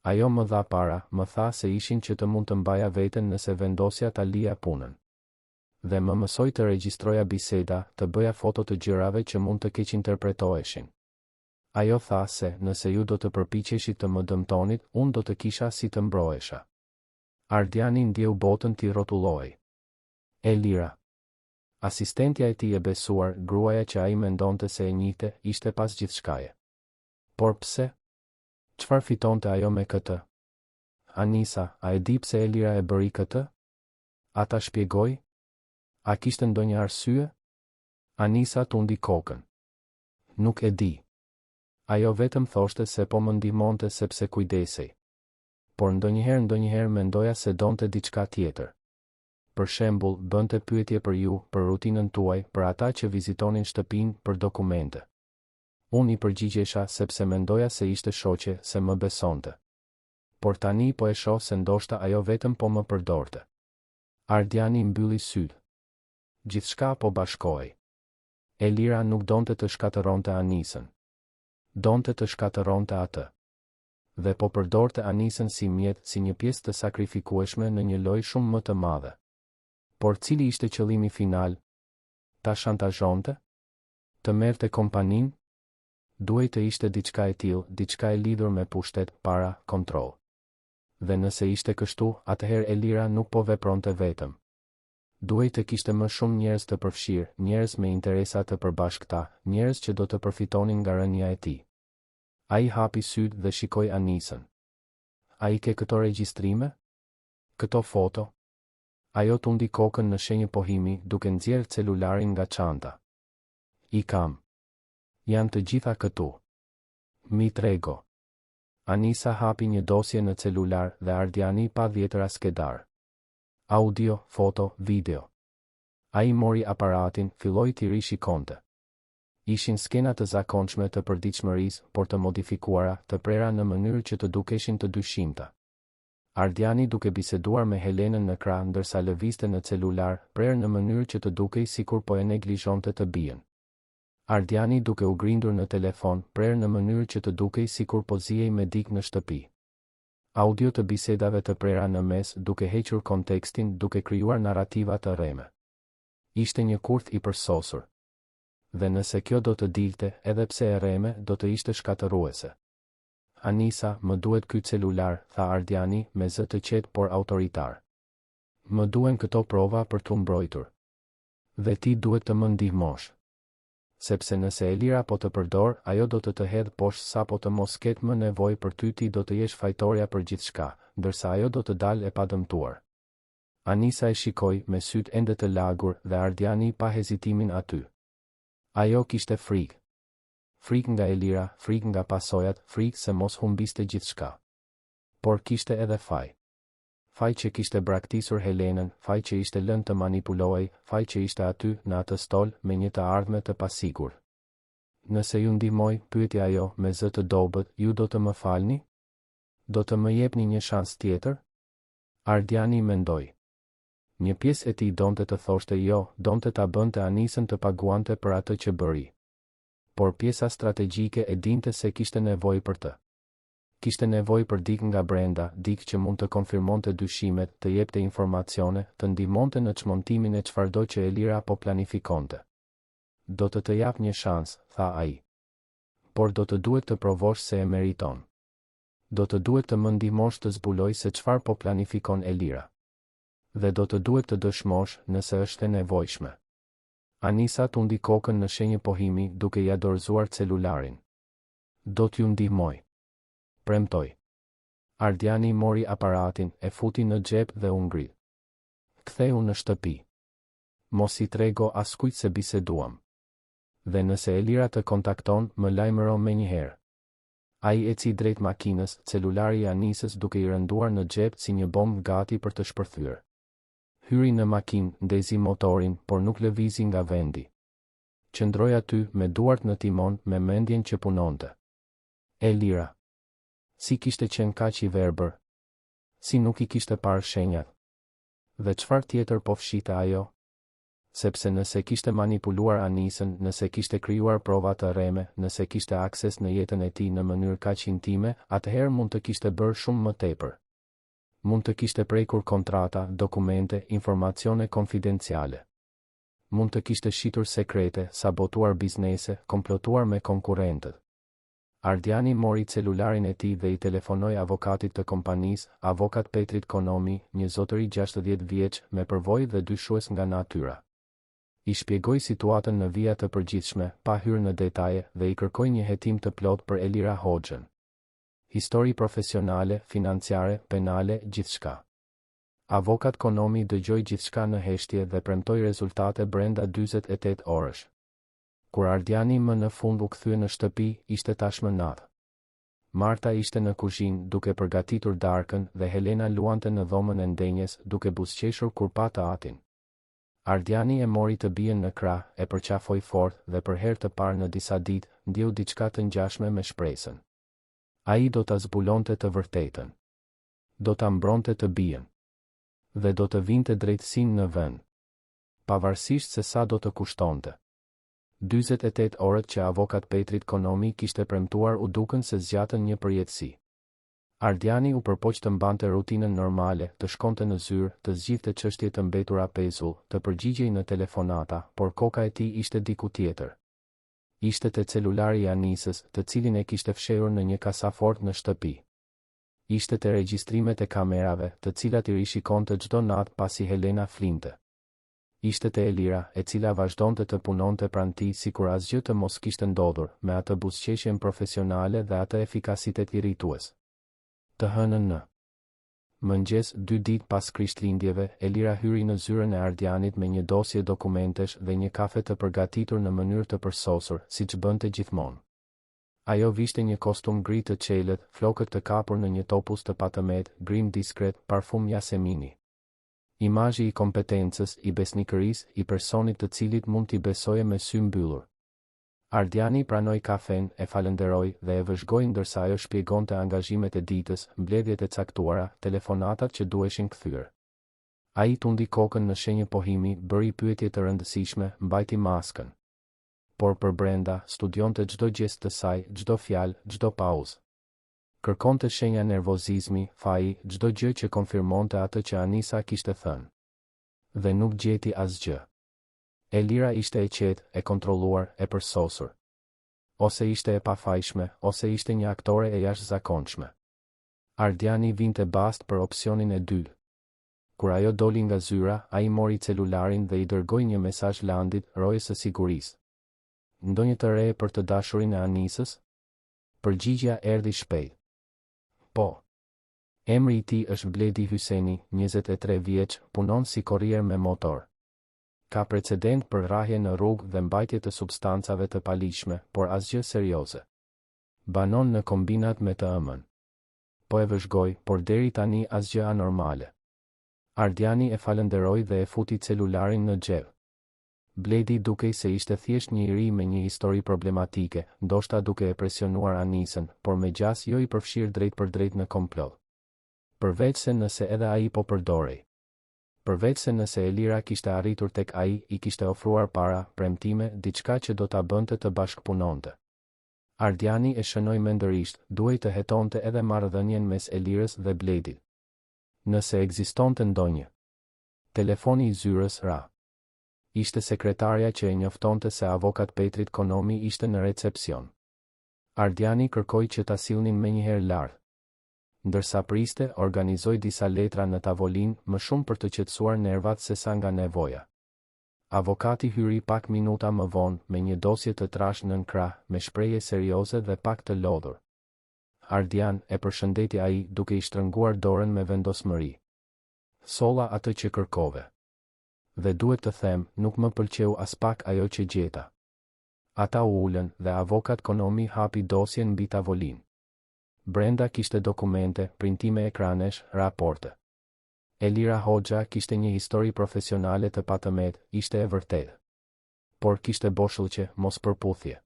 Ajo më dha para, më tha se ishin që të mund të mbaja veten nëse vendosja ta lija punën. Dhe më mësoi të regjistroja biseda, të bëja foto të gjërave që mund të keq interpretoheshin. Ajo tha se, nëse ju do të përpiqeshit të më dëmtonit, unë do të kisha si të mbrohesha. Ardiani ndjeu botën t'i rrotulloi. Elira. Asistentja e tij e besuar, gruaja që ai mendonte se e njihte, ishte pas gjithçkaje. Por pse? Çfarë fitonte ajo me këtë? Anisa, a e di pse Elira e bëri këtë? A ta shpjegoi? A kishte ndonjë arsye? Anisa tundi kokën. Nuk e di. Ajo vetëm thoshte se po më ndihmonte sepse kujdesej. Por ndonjëherë mendoja se donte diçka tjetër. Për shembull, bënte pyetje për ju, për rutinën tuaj, për ata që vizitonin shtëpinë, për dokumente. Unë I përgjigjesha sepse mendoja se ishte shoqe, se më besonte. Por tani po e shoh se ndoshta ajo vetëm po më përdorte. Ardiani mbylli sytë. Gjithçka po bashkohej. Elira nuk donte të shkatëronte Anisën. Donte të shkatëronte atë. Dhe po përdorte Anisën si mjet, si një pjesë të sakrifikueshme në një lojë shumë më të madhe. Por cili ishte qëllimi final? Ta shantazhonte? Të merrte kompaninë? Duhej të ishte diçka e tillë, diçka e lidhur me pushtet, para, kontroll. Dhe nëse ishte kështu, atëherë Elira nuk po vepronte vetëm. Duhej të kishte më shumë njerëz të përfshirë, njerëz me interesa të përbashkëta, njerëz që do të përfitonin nga rënja e tij. Ai hapi sytë dhe shikoi Anisën. Ai ke këto regjistrime? Këto foto? Ajo tundi kokën në shenjë pohimi, duke nxjerrë celularin nga çanta. I kam. Janë të gjitha këtu. Mi trego. Anisa hapi një dosje në celular dhe Ardiani pa 10 skedar. Audio, foto, video. Ai mori aparatin, filloi t'i rishikonte. Ishin skena të zakonshme të përditshmërisë, por të modifikuara, të prera në mënyrë që të dukeshin të dyshimta. Ardiani duke biseduar me Helenën në krah ndërsa lëvizte në celular, prerë në mënyrë që të dukej sikur po e neglizhonte të bien. Ardiani duke u grindur në telefon, prerë në mënyrë që të dukej sikur po zihej me dik në shtëpi. Audio të bisedave të prera në mes, duke hequr kontekstin, duke krijuar narrativa të rreme. Ishte një kurth I përsosur. Dhe nëse kjo do të dilte, edhe pse e rreme, do të ishte shkatëruese. Anisa, më duhet ky celular, tha Ardiani, me zë të qetë por autoritar. Më duhen këto prova për t'u mbrojtur. Dhe ti duhet të më ndihmosh. Sepse nëse Elira po të përdor, ajo do të hedhë poshtë sa po të mos ketë më nevojë për ty, ti do të jesh fajtorja për gjithçka, ndërsa ajo do të dalë e padëmtuar. Anisa e shikoi me sytë ende të lagur dhe Ardiani pa hezitimin aty. Ajo kishte frikë. Frikë nga Elira, frikë nga pasojat, frikë se mos humbiste gjithçka. Por kishte edhe faj. Faj që kishte braktisur Helenën, faj që ishte lënë të manipulohej, faj që ishte aty në atë stol me një të ardhme të pasigur. Nëse ju ndihmoj, pyeti ajo me zë të dobët, ju do të më falni? Do të më jepni një shans tjetër? Ardiani mendoi. Një pjesë e tij donte të thoshte jo, donte ta bënte Anisën të paguante për atë që bëri. Por pjesa strategjike e dinte se kishte nevojë për të. Kishte nevojë për dikë nga brenda, dikë që mund të konfirmonte dyshimet, të jepte informacione, të ndihmonte në çmontimin e çfarëdo që Elira po planifikonte. Do të jap një shans, tha ai. Por do të duhet të provosh se e meriton. Do të duhet të më ndihmosh të zbuloj se çfarë po planifikon Elira. Dhe do të duhet të dëshmosh nëse është e nevojshme. Anisa tundi kokën në shenjë pohimi duke ja dorëzuar celularin. Do t'ju ndihmoj. Premtoi. Ardiani mori aparatin, e futi në xhep dhe u ngrit. Ktheu në shtëpi. Mos I trego askujt se biseduam. Dhe nëse Elira të kontakton, më lajmëro menjëherë. Ai eci drejt makinës, celulari I Anisës duke I rënduar në xhep si një bombë gati për të shpërthyer. Hyri në makinë, ndezi motorin, por nuk lëvizi nga vendi. Qëndroi aty me duart në timon, me mendjen që punonte. Elira. Si kishte qenë kaq I verbër? Si nuk I kishte parë shenjat? Dhe çfarë tjetër po fshite ajo? Sepse nëse kishte manipuluar Anisën, nëse kishte krijuar prova të rreme, nëse kishte akses në jetën e tij në mënyrë kaq intime, atëherë mund të kishte bërë shumë më tepër. Mund të kishte prekur kontrata, dokumente, informacione konfidenciale. Mund të kishte shitur sekrete, sabotuar biznese, komplotuar me konkurrentët. Ardiani mori celularin e tij dhe I telefonoi avokatit të kompanisë, avokat Petrit Konomi, një zotëri 60 vjeç me përvojë dhe dyshues nga natyra. I shpjegoi situatën në vija të përgjithshme, pa hyrë në detaje, dhe I kërkoi një hetim të plot për Elira Hoxhën. Histori profesionale, financiare, penale, gjithçka. Avokat Konomi dëgjoi gjithçka në heshtje dhe premtoi rezultate brenda 48 orësh. Kur Ardiani më në fund u kthye në shtëpi, ishte tashmë natë. Marta ishte në kuzhinë duke përgatitur darkën dhe Helena luante në dhomën e ndenjes duke buzëqeshur kur pa të atin. Ardiani e mori të bien në krah, e përqafoi fort dhe për herë të parë në disa ditë ndjeu diçka të ngjashme me shpresën. Ai do ta zbulonte të vërtetën. Do ta mbronte të bien. Dhe do të vinte drejtësinë në vend. Pavarësisht se sa do të kushtonte. 48 orët që avokat Petrit Konomi kishte premtuar u dukën se zgjatën një përjetësi. Ardiani u përpoq të mbante rutinën normale, të shkonte në zyrë, të zgjidhte çështje të mbetura pezull, të përgjigjej në telefonata, por koka e tij ishte diku tjetër. Ishte te celulari I Anisës, të cilin e kishte fshehur në një kasafort në shtëpi. Ishte te regjistrimet e kamerave, të cilat I rishikonte çdo natë pasi Helena flinte. Ishte te Elira, e cila vazhdonte të punonte pranë tij sikur asgjë të mos kishte ndodhur, me atë buzëqeshjen profesionale dhe atë efikasitet irritues. Të hënën në mëngjes, 2 ditë pas Krishtlindjeve, Elira hyri në zyrën e Ardianit me një dosje dokumentesh dhe një kafe të përgatitur në mënyrë të përsosur, siç bënte gjithmonë. Ajo vishte një kostum gri të qelët, flokët të kapur në një topuz të patëmet, grim diskret, parfum jasemini. Imazhi I kompetencës, I besnikërisë, I personit të cilit mund t'i besoje me sy mbyllur. Ardiani pranoi kafen, e falenderoi dhe e vëzhgoi ndërsa ajo shpjegonte angazhimet e ditës, mbledhjet e caktuara, telefonatat që duheshin kthyer. Ai tundi kokën në shenjë pohimi, bëri pyetje të rëndësishme, mbajti maskën. Por për brenda, studionte çdo gjest të saj, çdo fjalë, çdo pauzë. Kërkonte shenja nervozizmi, faji, çdo gjë që konfirmonte atë që Anisa kishte thënë. Dhe nuk gjeti asgjë. Elira ishte e qetë, e kontrolluar, e përsosur. Ose ishte e pafajshme, ose ishte një aktore e jashtëzakonshme. Ardiani vinte bast për opsionin e dytë. Kur ajo doli nga zyra, ai mori celularin dhe I dërgoi një mesazh Landit, rojës së sigurisë. Ndonjë të re për të dashurin e Anisës? Përgjigjja erdhi shpejt. Po. Emri I tij është Bledi Hyseni, 23 vjeç, punon si korrier me motor. Ka precedent për rrahje në rrugë dhe mbajtje të substancave të paligjshme, por asgjë serioze. Banon në kombinat me të ëmën. Po e vëzhgoj, por deri tani asgjë anormale. Ardiani e falenderoi dhe e futi celularin në xhep. Bledi dukej se ishte thjesht një iri me një histori problematike, ndoshta duke e presionuar Anisën, por me gjas jo I përfshirë drejt për drejt në komplot. Përveç se nëse edhe ai po përdorej. Përveç se nëse Elira kishte arritur tek ai, I kishte ofruar para, premtime, diçka që do ta bënte të bashkëpunonte. Ardiani e shënoi mendërisht, duhej të hetonte edhe marrëdhënien mes Elirës dhe Bledit. Nëse ekzistonte ndonjë. Telefoni I zyrës ra. Ishte sekretarja që e njoftonte se avokat Petrit Konomi ishte në recepcion. Ardiani kërkoi që ta sillnin menjëherë lart. Ndërsa priste, organizoi disa letra në tavolinë, më shumë për të qetësuar nervat se sa nga nevoja. Avokati hyri pak minuta më vonë, me një dosje të trashë nën krah, me shprehje serioze dhe pak të lodhur. Ardian e përshëndeti ai, duke I shtrënguar dorën me vendosmëri. Solla atë që kërkove. Dhe duhet të them, nuk më pëlqeu as pak ajo që gjeta. Ata u ulën dhe avokat Konomi hapi dosjen mbi tavolinë. Brenda kishte dokumente, printime ekranesh, raporte. Elira Hoxha kishte një histori profesionale të patëmet, ishte e vërtetë. Por kishte boshllëqe, mos përputhje.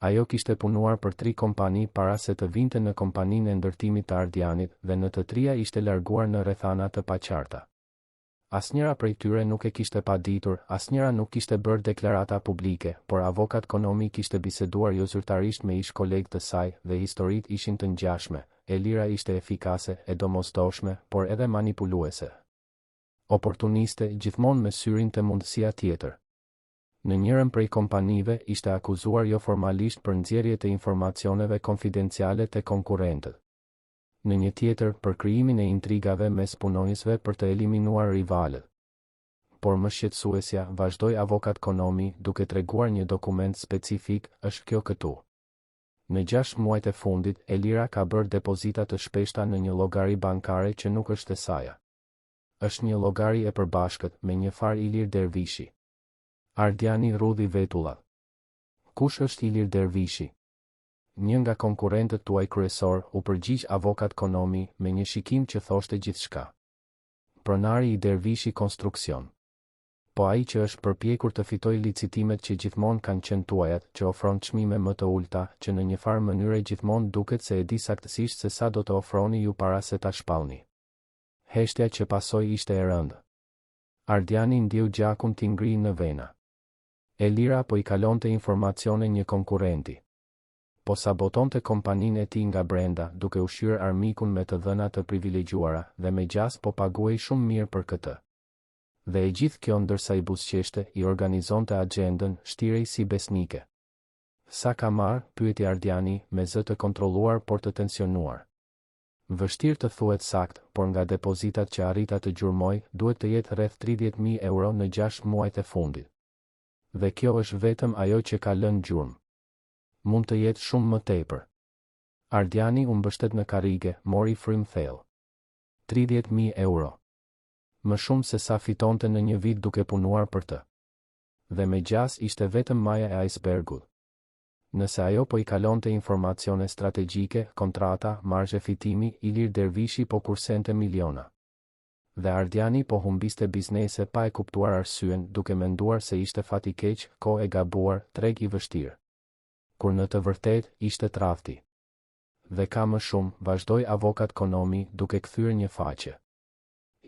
Ajo kishte punuar për 3 kompani para se të vinte në kompaninë e ndërtimit të Ardianit dhe në të 3 ishte larguar në rrethana të paqarta. Asnjëra prej tyre nuk e kishte paditur, asnjëra nuk kishte bërë deklarata publike, por avokat Konomi kishte biseduar jo zyrtarisht me ish kolegë të saj dhe historitë ishin të ngjashme. Elira ishte efikase, e domosdoshme, por edhe manipuluese. Oportuniste, gjithmonë me syrin të mundësia tjetër. Në njërën prej kompanive ishte akuzuar jo formalisht për nxjerrje të informacioneve konfidenciale të konkurrentët. Në një tjetër për krijimin e intrigave mes punonjësve për të eliminuar rivalët. Por më shqetësuesja, vazhdoi avokat Konomi, duke treguar një dokument specifik, është kjo këtu. Në 6 muajt e fundit, Elira ka bërë depozita të shpeshta në një llogari bankare që nuk është e saj. Është një llogari e përbashkët me një far Ilir Dervishi. Ardiani rudhi vetullat. Kush është Ilir Dervishi? Një nga konkurrentët tuaj kryesor, u përgjigj avokat Konomi me një shikim që thoshte gjithçka. Pronari I Dervishi Konstruksion. Po ai që është përpjekur të fitojë licitimet që gjithmonë kanë qenë tuajat, që ofron çmime më të ulta, që në një farë mënyre gjithmonë duket se e di saktësisht se sa do të ofroni ju para se ta shpallni. Heshtja që pasoi ishte e rëndë. Ardiani ndjeu gjakun t'i ngri në vena. Elira po I kalonte informacione një konkurrenti. Po sabotonte kompaninë e tij nga brenda, duke ushqyer armikun me të dhëna të privilegjuara dhe me gjas po paguhej shumë mirë për këtë. Dhe e gjithë kjo ndërsa I buzëqeshte, I organizonte agjendën, shtirej si besnike. Sa ka marrë, pyeti Ardiani, me zë të kontrolluar por të tensionuar. Vështirë të thuhet sakt, por nga depozitat që arrita të gjurmoj, duhet të jetë rreth 30.000 euro në 6 muajt e fundit. Dhe kjo është vetëm ajo që ka lënë gjurmë. Mund të jetë shumë më tepër. Ardiani u mbështet në karrige, mori frym thellë. 30.000 euro. Më shumë se sa fitonte në një vit duke punuar për të. Dhe me gjas ishte vetëm maja e icebergut. Nëse ajo po I kalonte informacione strategjike, kontrata, marzhe fitimi, Ilir Dervishi po kursente miliona. Dhe Ardiani po humbiste biznese pa e kuptuar arsyen, duke menduar se ishte fat I keq, kohë e gabuar, treg I vështirë. Kur në të vërtetë ishte tradhti. Dhe ka më shumë, vazhdoi avokat Konomi, duke kthyer një faqe.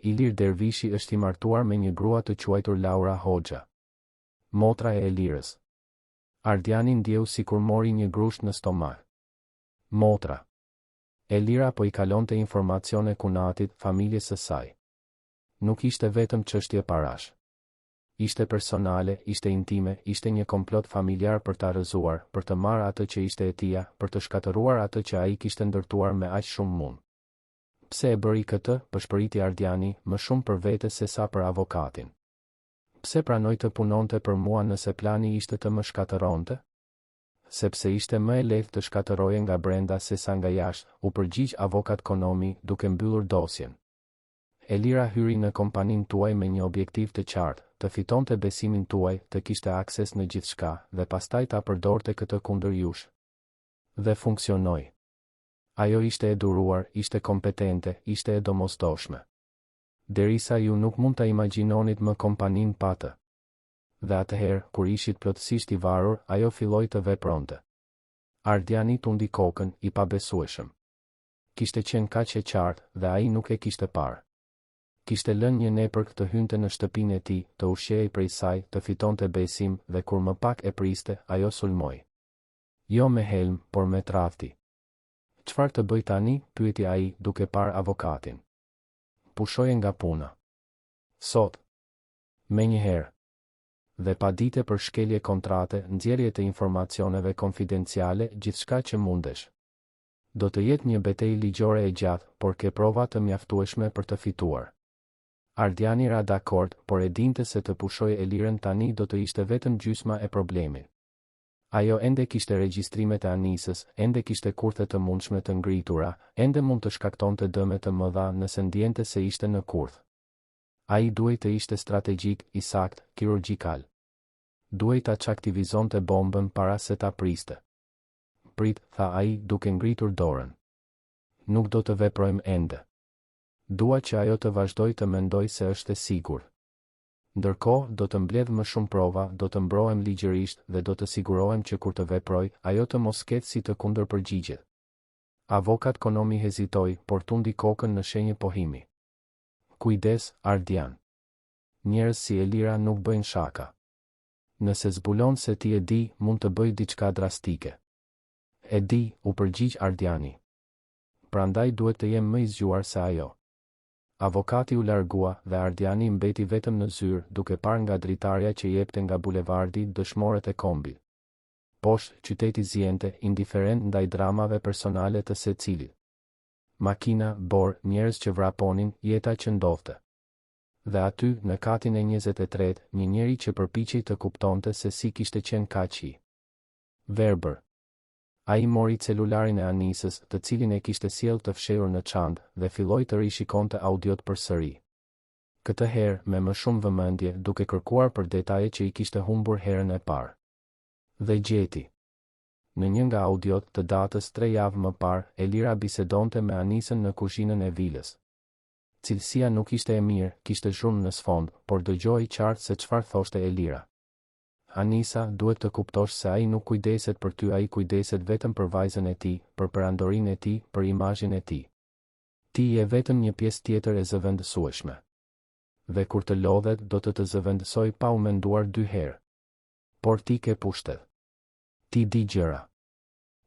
Ilir Dervishi është I martuar me një grua të quajtur Laura Hoxha. Motra e Elirës. Ardiani ndjeu sikur mori një grusht në stomak. Motra. Elira po I kalonte informacione kunatit, familjes së saj. Nuk ishte vetëm çështje parash. Ishte personale, ishte intime, ishte një komplot familjar për ta rrëzuar, për të marrë atë që ishte e tija, për të shkatëruar atë që ai kishte ndërtuar me aq shumë mund. Pse e bëri këtë, pëshpëriti Ardiani, më shumë për vete se sa për avokatin. Pse pranoj të punonte për mua nëse plani ishte të më shkatëronte? Sepse ishte më e lehtë të shkatëroje nga brenda se sa nga jashtë, u përgjigj avokat Konomi duke mbyllur dosjen. Elira hyri në kompaninë tuaj me një objektiv të qartë, të fitonte besimin tuaj, të kishte akses në gjithçka dhe pastaj ta përdorte këtë kundër jush. Dhe funksionoi. Ajo ishte e duruar, ishte kompetente, ishte e domosdoshme. Derisa ju nuk mund ta imagjinonit më kompaninë pa të. Dhe atëherë, kur ishit plotësisht i varur, ajo filloi të vepronte. Ardiani tundi kokën, i pabesueshëm. Kishte qenë kaq e qartë dhe ai nuk e kishte parë. Kishte lënë një nepër të hynte në shtëpinë e tij, të ushqehej prej saj, të fitonte besim dhe kur më pak e priste, ajo sulmoi. Jo me helm, por me tradhti. Çfarë të bëj tani? Pyeti ai, duke parë avokatin. Pushoje nga puna. Sot. Menjëherë. Dhe pa dite për shkelje kontrate, nxjerrje të informacioneve konfidenciale, gjithçka që mundesh. Do të jetë një betejë ligjore e gjatë, por ke prova të mjaftueshme për të fituar. Ardiani ra dakord, por e dinte se të pushojë Elirën tani do të ishte vetëm gjysma e problemit. Ajo ende kishte regjistrimet e Anisës, ende kishte kurthe të mundshme të ngritura, ende mund të shkaktonte dëme të mëdha nëse ndjente se ishte në kurth. Ai duhej të ishte strategjik, i saktë, kirurgjikal. Duhej ta çaktivizonte bombën para se ta priste. Prit, tha ai, duke ngritur dorën. Nuk do të veprojmë ende. Dua që ajo të vazhdoj të mendoj se është e sigurt. Ndërkohë, do të mbledh më shumë prova, do të mbrohem ligjërisht dhe do të sigurohem që kur të veproj, ajo të mos ketë si të kundërpërgjigjet. Avokat Konomi hezitoi, por tundi kokën në shenjë pohimi. Kujdes, Ardian. Njerëz si Elira nuk bëjnë shaka. Nëse zbulon se ti e di, mund të bëj diçka drastike. E di, u përgjigj Ardiani. Prandaj duhet të jem më i zgjuar se ajo. Avokati u largua dhe Ardiani mbeti vetëm në zyrë, duke parë nga dritarja që jepte nga bulevardi dëshmorët e kombit. Poshtë, qyteti zjente, indiferent ndaj dramave personale të secilit. Makina, borë, njerëz që vraponin, jeta që ndodhte. Dhe aty, në katin e 23, një njeri që përpiqej të kuptonte se si kishte qenë kaq i verbër. Ai mori celularin e Anisës, të cilin e kishte sjellë të fshehur në çantë, dhe filloi të rishikonte audiot përsëri. Këtë herë, me më shumë vëmendje, duke kërkuar për detaje që i kishte humbur herën e parë. Dhe gjeti. Në një nga audiot të datës 3 javë më parë, Elira bisedonte me Anisën në kuzhinën e vilës. Cilësia nuk ishte e mirë, kishte zhurmë në sfond, por dëgjoi qartë se çfarë thoshte Elira. Anisa, duhet të kuptosh se ai nuk kujdeset për ty, ai kujdeset vetëm për vajzën e tij, për perandorinë e tij, për imazhin e tij. Ti je vetëm një pjesë tjetër e zëvendësueshme. Dhe kur të lodhet, do të zëvendësoj pa u menduar 2 herë. Por ti ke pushtet. Ti di gjëra.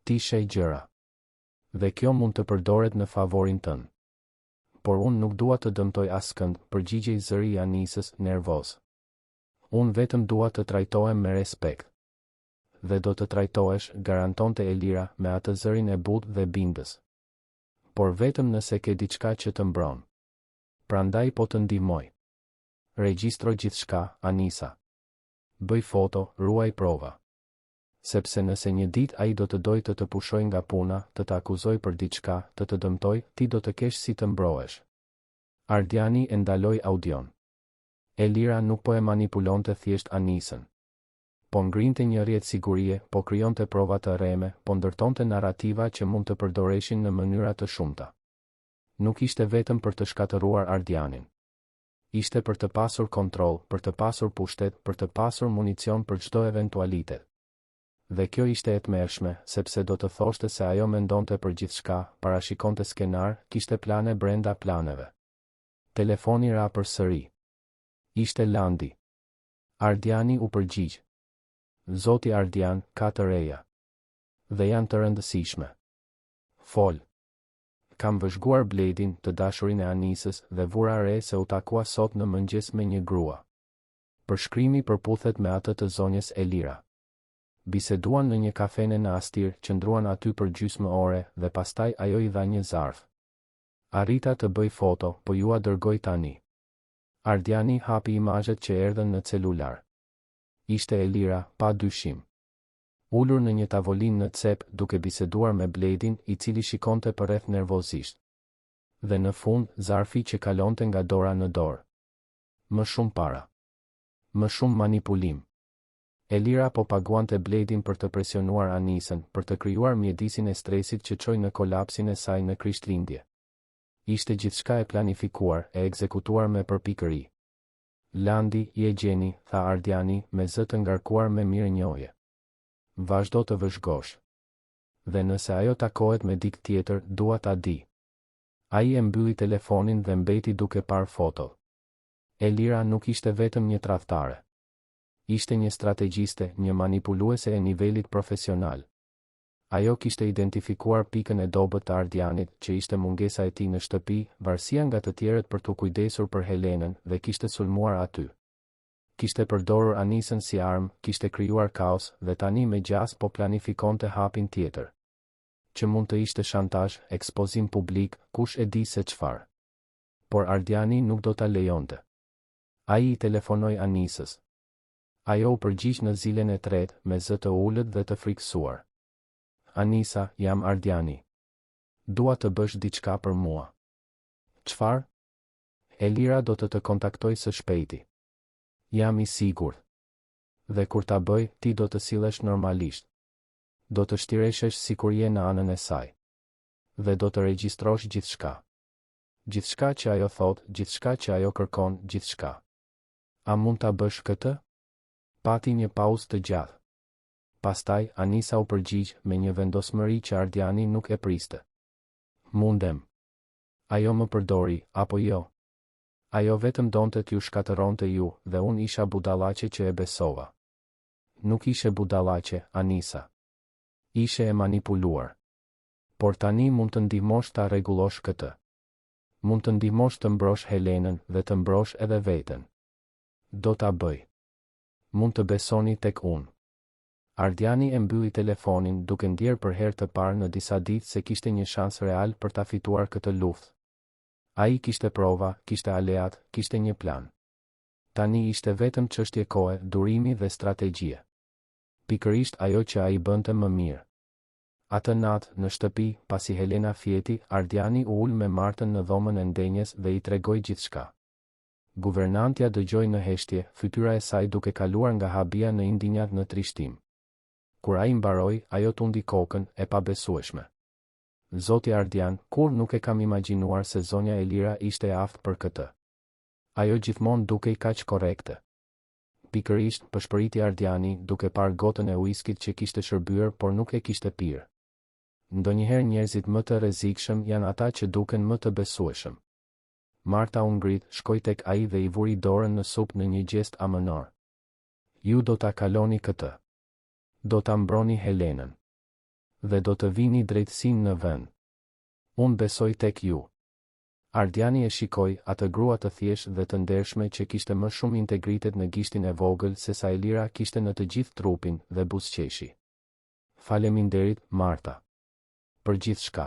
Ti sheh gjëra. Dhe kjo mund të përdoret në favorin tënd. Por unë nuk dua të dëmtoj askënd, përgjigjej zëri i Anisës, nervoz. Unë vetëm dua të trajtohem me respekt. Dhe do të trajtohesh, garantonte Elira, me atë zërin e butë dhe bindës. Por vetëm nëse ke diçka që të mbron. Prandaj po të ndihmoj. Regjistro gjithçka, Anisa. Bëj foto, ruaj prova. Sepse nëse një ditë ai do të dojë të pushoj nga puna, të akuzoj për diçka, të dëmtoj, ti do të kesh si të mbrohesh. Ardiani e ndaloi audion. Elira nuk po e manipulonte thjesht Anisën. Po ngrinte një rrjet sigurie, po krijonte prova të rreme, po ndërtonte narrativa që mund të përdoreshin në mënyra të shumta. Nuk ishte vetëm për të shkatëruar Ardianin. Ishte për të pasur kontroll, për të pasur pushtet, për të pasur municion për çdo eventualitet. Dhe kjo ishte e tmerrshme, sepse do të thoshte se ajo mendonte për gjithçka, parashikonte skenar, kishte plane brenda planeve. Telefoni ra përsëri. Ishte Landi. Ardiani u përgjigj. Zoti Ardian, ka të reja. Dhe janë të rëndësishme. Fol. Kam vëzhguar Bledin, të dashurin e Anisës, dhe vura re se u takua sot në mëngjes me një grua. Përshkrimi përputhet me atë të zonjës Elira. Biseduan në një kafene në Astir, qëndruan aty për gjysmë ore, dhe pastaj ajo i dha një zarf. Arrita të bëj foto, po ju a dërgoj tani. Ardiani hapi imazhet që erdhen në celular. Ishte Elira, pa dyshim. Ulur në një tavolinë në cep, duke biseduar me Bledin, i cili shikonte përreth nervozisht. Dhe në fund, zarfi që kalonte nga dora në dorë. Më shumë para. Më shumë manipulim. Elira po paguante Bledin për të presionuar Anisën, për të krijuar mjedisin e stresit që çoi në kolapsin e saj në Krishtlindje. Ishte gjithçka e planifikuar, e ekzekutuar me përpikëri. Landi, je gjeni, tha Ardiani, me zë të ngarkuar me mirënjohje. Vazhdo të vëzhgosh. Dhe nëse ajo takohet me dikë tjetër, dua ta di. Ai e mbylli telefonin dhe mbeti duke parë foto. Elira nuk ishte vetëm një tradhtare. Ishte një strategjiste, një manipuluese e nivelit profesional. Ajo kishte identifikuar pikën e dobët të Ardianit, që ishte mungesa e tij në shtëpi, varësia nga të tjerët për të kujdesur për Helenën, dhe kishte sulmuar aty. Kishte përdorur Anisën si armë, kishte krijuar kaos, dhe tani me gjas po planifikonte hapin tjetër. Që mund të ishte shantazh, ekspozim publik, kush e di se çfarë. Por Ardiani nuk do ta lejonte. Ai i telefonoi Anisës. Ajo u përgjigj në zilen e tretë, me zë të ulët dhe të frikësuar. Anisa, jam Ardiani. Dua të bësh diçka për mua. Çfarë? Elira do të kontaktoj së shpejti. Jam i sigurt. Dhe kur ta bëj, ti do të sillesh normalisht. Do të shtireshesh sikur je në anën e saj. Dhe do të regjistrosh gjithçka. Gjithçka që ajo thot, gjithçka që ajo kërkon, gjithçka. A mund ta bësh këtë? Pati një pauzë të gjatë. Pastaj, Anisa u përgjigj me një vendosmëri që Ardiani nuk e priste. Mundem. Ajo më përdori, apo jo? Ajo vetëm donte t'ju shkatëronte ju, dhe unë isha budallaqe që e besova. Nuk ishe budallaqe, Anisa. Ishe e manipuluar. Por tani mund të ndihmosh ta rregullosh këtë. Mund të ndihmosh të mbrosh Helenën dhe të mbrosh edhe veten. Do ta bëj. Mund të besoni tek unë. Ardiani e mbylli telefonin, duke ndjerë për herë të parë në disa ditë se kishte një shans real për ta fituar këtë luftë. Ai kishte prova, kishte aleat, kishte një plan. Tani ishte vetëm çështje kohe, durimi dhe strategjie. Pikërisht ajo që ai bënte më mirë. Atë natë, në shtëpi, pasi Helena fjeti, Ardiani u ul me Martën në dhomën e ndenjes dhe i tregoi gjithçka. Guvernantja dëgjoi në heshtje, fytyra e saj duke kaluar nga habia në indinjat në trishtim. Kur ai mbaroi, ajo tundi kokën, e pabesueshme. Zoti Ardian, kur nuk e kam imagjinuar se zonja Elira ishte e aftë për këtë. Ajo gjithmonë dukej kaq korrekte. Pikërisht, pëshpëriti Ardiani, duke parë gotën e uiskit që kishte shërbyer, por nuk e kishte pirë. Ndonjëherë njerëzit më të rrezikshëm janë ata që duken më të besueshëm. Marta u ngrit, shkoi tek ai dhe i vuri dorën në supë në një gjest amënor. Ju do ta kaloni këtë. Do ta mbroni Helenën. Dhe do të vini drejtësinë në vend. Unë besoj tek ju. Ardiani e shikoi atë grua të thjeshtë dhe të ndershme që kishte më shumë integritet në gishtin e vogël se sa Elira kishte në të gjithë trupin dhe buzëqeshi. Faleminderit, Marta. Për gjithçka.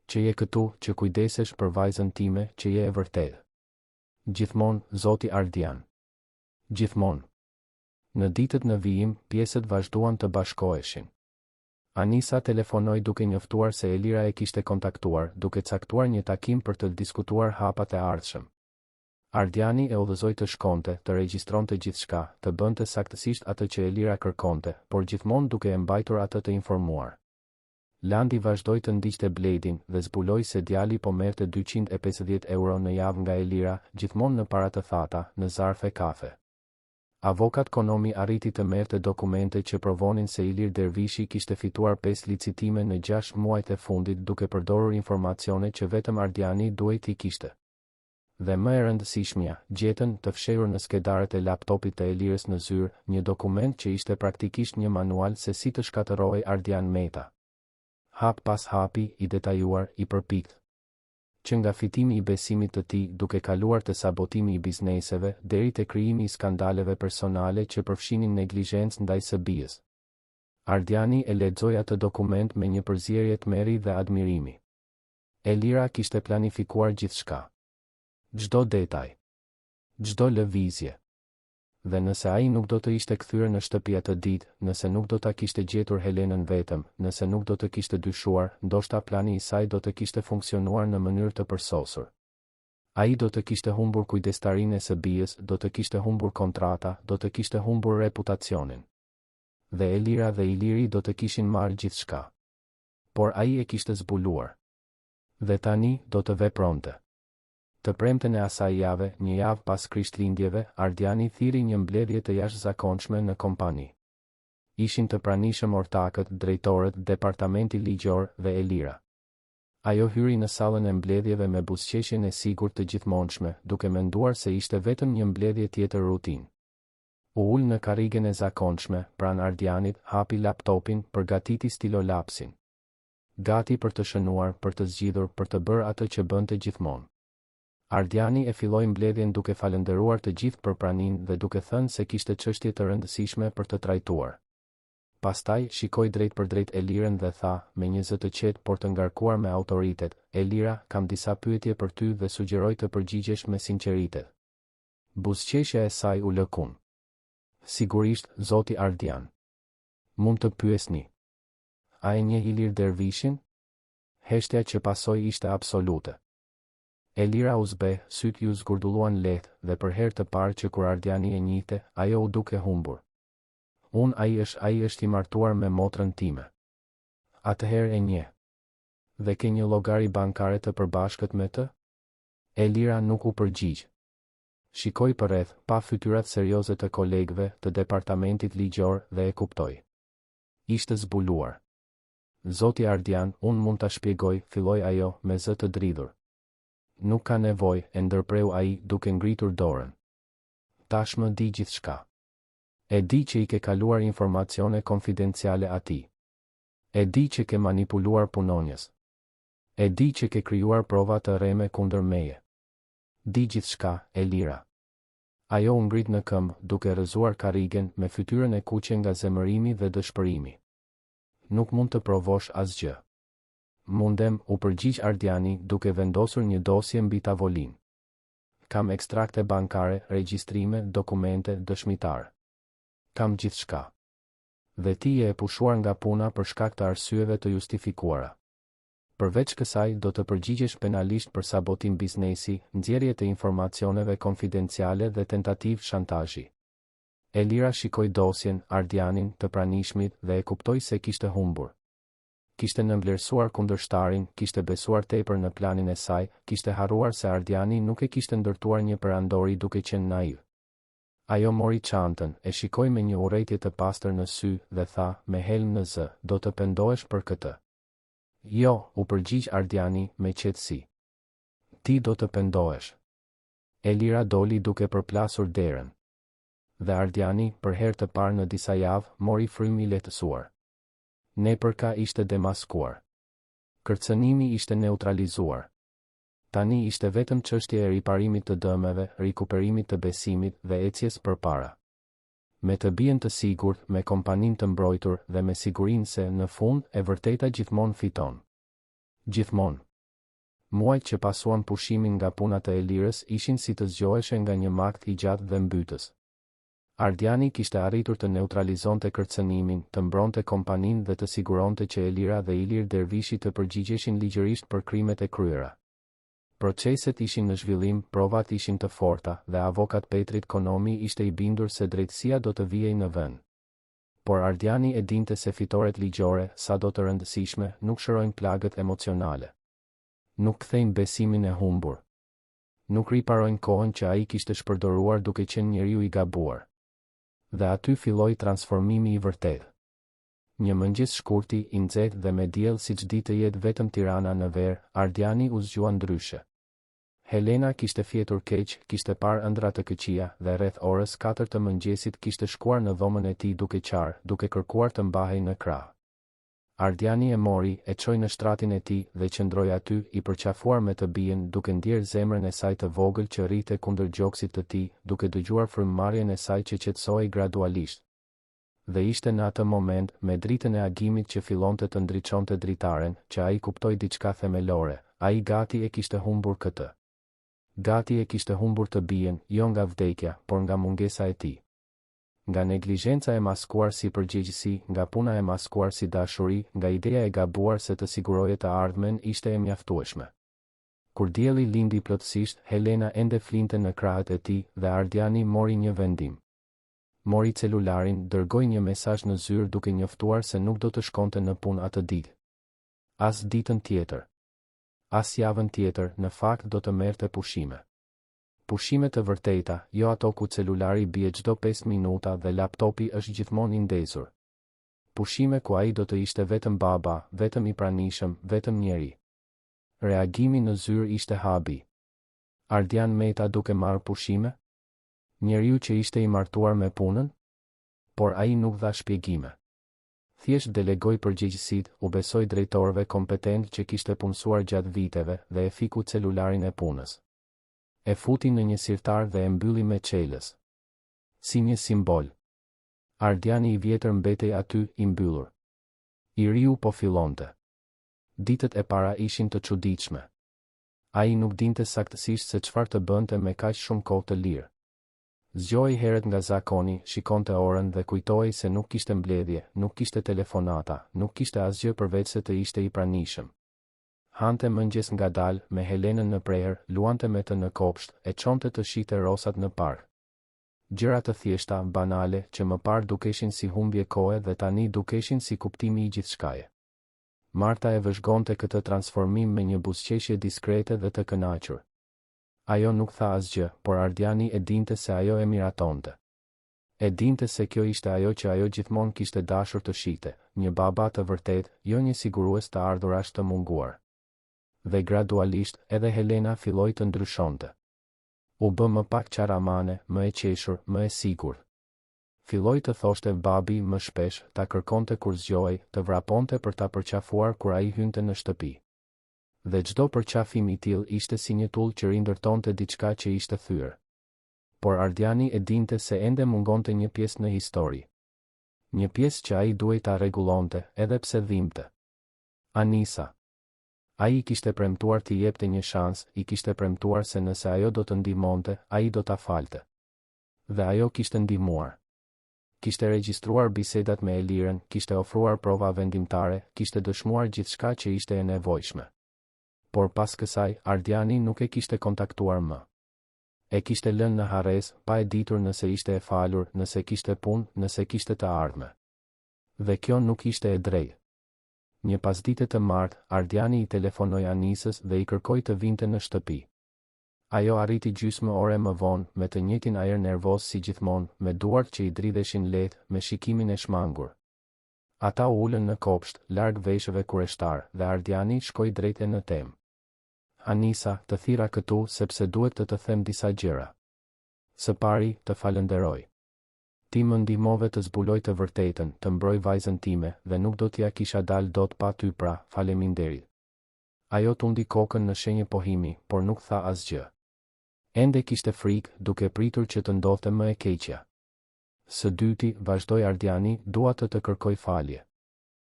Që je këtu, që kujdesesh për vajzën time, që je e vërtetë. Gjithmonë, Zoti Ardian. Gjithmonë. Në ditët në vijim, pjesët vazhduan të bashkoheshin. Anisa telefonoi duke njoftuar se Elira e kishte kontaktuar, duke caktuar një takim për të diskutuar hapat e ardhshëm. Ardiani e udhëzoi të shkonte, të regjistronte gjithçka, të bënte saktësisht atë që Elira kërkonte, por gjithmonë duke e mbajtur atë të informuar. Landi vazhdoi të ndiqte Bledin dhe zbuloi se djali po merrte 250 euro në javë nga Elira, gjithmonë në para të thata, në zarfe kafe. Avokat Konomi arriti të merrte dokumente që provonin se Ilir Dervishi kishte fituar 5 licitime në 6 muajt e fundit duke përdorur informacione që vetëm Ardiani duhej t'i kishte. Dhe më e rëndësishmja, gjetën të fshehur në skedarët e laptopit të Elirës në zyrë, një dokument që ishte praktikisht një manual se si të shkatërrohej Ardian Meta. Hap pas hapi, i detajuar, i përpikt. Që nga fitimi i besimit të tij duke kaluar te sabotimi i bizneseve deri te krijimi i skandaleve personale që përfshinin neglizhencë ndaj së bijës. Ardiani e lexoi atë dokument me një përzierje tmerri dhe admirimi. Elira kishte planifikuar gjithçka. Çdo detaj. çdo lëvizje. Dhe nëse ai nuk do të ishte kthyer në shtëpi atë ditë, nëse nuk do ta kishte gjetur Helenën vetëm, nëse nuk do të kishte dyshuar, ndoshta plani i saj do të kishte funksionuar në mënyrë të përsosur. Ai do të kishte humbur kujdestarinë e së bijës, do të kishte humbur kontrata, do të kishte humbur reputacionin. Dhe Elira dhe Iliri do të kishin marrë gjithçka. Por ai e kishte zbuluar. Dhe tani do të vepronte. Të premten e asaj jave, një javë pas Krishtlindjeve, Ardiani thiri një mbledhje të jashtëzakonshme në kompani. Ishin të pranishëm ortakët, drejtorët, departamenti ligjor dhe Elira. Ajo hyri në sallën e mbledhjeve me buzëqeshjen e sigurt të gjithmonshme, duke menduar se ishte vetëm një mbledhje tjetër rutinë. U ul në karrigen e zakonshme, pranë Ardianit, hapi laptopin, përgatiti stilolapsin. Gati për të shënuar, për të zgjidhur, për të bërë atë që bënte gjithmonë. Ardiani e filloi mbledhjen duke falendëruar të gjithë për praninë dhe duke thënë se kishte çështje të rëndësishme për të trajtuar. Pastaj shikoi drejt për drejt Elirën dhe tha, me një zë të qetë por të ngarkuar me autoritet, Elira, kam disa pyetje për ty dhe sugjeroj të përgjigjesh me sinqeritet. Buzëqeshja e saj u lëkun. Sigurisht, zoti Ardian. Mund të pyesni. A e njeh Ilir Dervishin? Heshtja që pasoi ishte absolute. Elira u zbe, sytë ju zgurdulluan lehtë dhe për herë të parë që kur Ardiani e njihte, ajo u duke humbur. Ai është i martuar me motrën time. Atëherë e njeh. Dhe ke një llogari bankare të përbashkët me të? Elira nuk u përgjigj. Shikoi përreth, pa fytyrat serioze të kolegëve të departamentit ligjor dhe e kuptoi. Ishte zbuluar. Zoti Ardian, unë mund ta shpjegoj, filloi ajo me zë të dridhur. Nuk ka nevojë, e ndërpreu ai duke ngritur dorën. Tashmë di gjithçka. E di që i ke kaluar informacione konfidenciale atij. E di që ke manipuluar punonjës. E di që ke krijuar prova të rreme kundër meje. Di gjithçka, Elira. Ajo u ngrit në këmbë, duke rrëzuar karrigen me fytyrën e kuqe nga zemërimi dhe dëshpërimi. Nuk mund të provosh asgjë. Mundem, u përgjigj Ardiani duke vendosur një dosje mbi tavolinë. Kam ekstrakte bankare, regjistrime, dokumente, dëshmitar. Kam gjithçka. Dhe ti je e pushuar nga puna për shkak të arsyeve të justifikuara. Përveç kësaj, do të përgjigjesh penalisht për sabotim biznesi, nxjerrje të informacioneve konfidenciale dhe tentativë shantazhi. Elira shikoi dosjen, Ardianin, të pranishmit dhe e kuptoi se kishte humbur. Kishte nënvlerësuar kundërshtarin, kishte besuar tepër në planin e saj, kishte harruar se Ardiani nuk e kishte ndërtuar një perandori duke qenë naiv. Ajo mori çantën, e shikoi me një urrëtie të pastër në sy dhe tha, me helm në zë, do të pendohesh për këtë. Jo, u përgjigj Ardiani me qetësi. Ti do të pendohesh. Elira doli duke përplasur derën. Dhe Ardiani, për herë të parë në disa javë, mori frymë i lehtësuar. Nepërka ishte demaskuar. Kërcënimi ishte neutralizuar. Tani ishte vetëm çështje e riparimit të dëmeve, rikuperimit të besimit dhe ecjes përpara. Me të bien të sigurt, me kompaninë të mbrojtur dhe me sigurinë se në fund e vërteta gjithmonë fiton. Gjithmonë. Muajt që pasuan pushimin nga punat e Elirës ishin si të zgjoheshe nga një makt i gjatë dhe mbytës. Ardiani kishte arritur të neutralizonte kërcënimin, të mbronte kompaninë dhe të siguronte që Elira dhe Ilir Dervishi të përgjigjeshin ligjërisht për krimet e kryera. Proceset ishin në zhvillim, provat ishin të forta dhe avokat Petrit Konomi ishte i bindur se drejtësia do të vijej në vend. Por Ardiani e dinte se fitoret ligjore, sa do të rëndësishme, nuk shërojnë plagët emocionale. Nuk kthejnë besimin e humbur. Nuk riparojnë kohën që ai kishte shpërdoruar duke qenë njeriu i gabuar. Dhe aty filloi transformimi i vërtetë. Një mëngjes shkurti, i nxehtë dhe me diell siç di të jetë vetëm Tirana në ver, Ardiani u zgjua ndryshe. Helena kishte fjetur keq, kishte parë ëndra të këqija dhe rreth orës 4 të mëngjesit kishte shkuar në dhomën e tij duke qarë, duke kërkuar të mbahej në krah. Ardiani e mori, e çoi në shtratin e tij dhe qëndroi aty, i përqafuar me të bien, duke ndjer zemrën e saj të vogël që rrite kundër gjoksit të tij, duke dëgjuar frymëmarrjen e saj që qetësohej gradualisht. Dhe ishte në atë moment, me dritën e agimit që fillonte të ndriçonte dritaren, që ai kuptoi diçka themelore, ai gati e kishte humbur këtë. Gati e kishte humbur të bien, jo nga vdekja, por nga mungesa e tij. Nga neglizhenca e maskuar si përgjegjësi, nga puna e maskuar si dashuri, nga ideja e gabuar se të siguroje të ardhmen ishte e mjaftueshme. Kur dielli lindi plotësisht, Helena ende flinte në krahët e tij dhe Ardiani mori një vendim. Mori celularin, dërgoi një mesazh në zyrë duke njoftuar se nuk do të shkonte në punë atë ditë. As ditën tjetër. As javën tjetër, në fakt do të merrte pushime. Pushime të vërteta, jo ato ku celulari bie çdo 5 minuta dhe laptopi është gjithmonë i ndezur. Pushime ku ai do të ishte vetëm baba, vetëm i pranishëm, vetëm njeri. Reagimi në zyrë ishte habi. Ardian Meta duke marrë pushime? Njeriu që ishte i martuar me punën? Por ai nuk dha shpjegime. Thjesht delegoi përgjegjësitë, u besoi drejtorëve kompetent që kishte punësuar gjatë viteve dhe e fiku celularin e punës. E futi në një sirtar dhe e mbylli me çelës. Si një simbol. Ardiani i vjetër mbetej aty, i mbyllur. I riu po fillonte. Ditët e para ishin të çuditshme. Ai nuk dinte saktësisht se çfarë të bënte me kaq shumë kohë të lirë. Zgjohej herët nga zakoni, shikonte orën dhe kujtohej se nuk kishte mbledhje, nuk kishte telefonata, nuk kishte asgjë përveç se të ishte i pranishëm. Hante mëngjes ngadalë, me Helenën në prehër, luante me të në kopsht, e çonte të shite rosat në park. Gjëra të thjeshta, banale, që më parë dukeshin si humbje kohe dhe tani dukeshin si kuptimi i gjithçkaje. Marta e vëzhgonte këtë transformim me një buzëqeshje diskrete dhe të kënaqur. Ajo nuk tha asgjë, por Ardiani e dinte se ajo e miratonte. E dinte se kjo ishte ajo që ajo gjithmonë kishte dashur të shihte, një baba të vërtet, jo një sigurues të ardhurash të munguar. Dhe gradualisht, edhe Helena filloi të ndryshonte. U bë më pak qaramane, më e qeshur, më e sigurt. Filloi të thoshte babi më shpesh, ta kërkonte kur zgjohej, të vraponte për ta përqafuar kur ai hynte në shtëpi. Dhe çdo përqafim i tillë ishte si një tull që rindërtonte diçka që ishte thyer. Por Ardiani e dinte se ende mungonte një pjesë në histori. Një pjesë që ai duhej ta rregullonte, edhe pse dhimbte. Anisa. Ai I kishte premtuar t'i jepte një shans, I kishte premtuar se nëse ajo do të ndihmonte, ai do ta falte. Dhe ajo kishte ndihmuar. Kishte regjistruar bisedat me Eliren, kishte ofruar prova vendimtare, kishte dëshmuar gjithçka që ishte e nevojshme. Por pas kësaj, Ardiani nuk e kishte kontaktuar më. E kishte lënë në harres, pa e ditur nëse ishte e falur, nëse kishte punë, nëse kishte të ardhme. Dhe kjo nuk ishte e drejtë. Një pasdite të martë, Ardiani I telefonoi Anisës dhe I kërkoi të vinte në shtëpi. Ajo arriti gjysmë ore më vonë, me të njëjtin ajër nervoz si gjithmonë, me duart që I dridheshin lehtë, me shikimin e shmangur. Ata u ulën në kopsht, larg veshëve kureshtar, dhe Ardiani shkoi drejt në temë. Anisa, të thira këtu sepse duhet të them disa gjëra. Së pari, të falenderoj. Ti më ndihmove të zbuloj të vërtetën, të mbroj vajzën time, dhe nuk do t'ja kisha dal dot pa ty pra, faleminderit. Ajo tundi kokën në shenjë pohimi, por nuk tha asgjë. Ende kishte frikë, duke pritur që të ndodhte më e keqja. Së dyti, vazhdoi Ardiani, dua të kërkoj falje.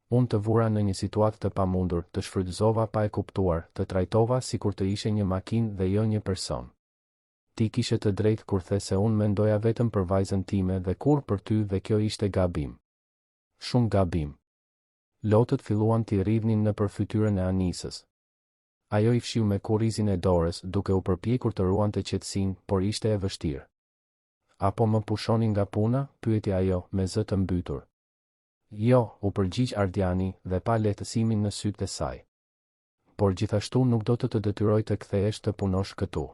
Unë të vura në një situatë të pamundur, të shfrytëzova pa e kuptuar, të trajtova sikur të ishe një makinë dhe jo një person. Ti kishe të drejtë kur the se unë mendoja vetëm për vajzën time dhe kur për ty dhe kjo ishte gabim. Shumë gabim. Lotët filluan t'i rridhnin nëpër fytyrën e Anisës. Ajo I fshiu me kurrizin e dorës, duke u përpjekur të ruante qetësinë, por ishte e vështirë. Apo më pushoni nga puna? Pyeti ajo, me zë të mbytur. Jo, u përgjigj Ardiani, dhe pa lehtësimin në sytë e saj. Por gjithashtu nuk do të detyroj të kthehesh të punosh këtu.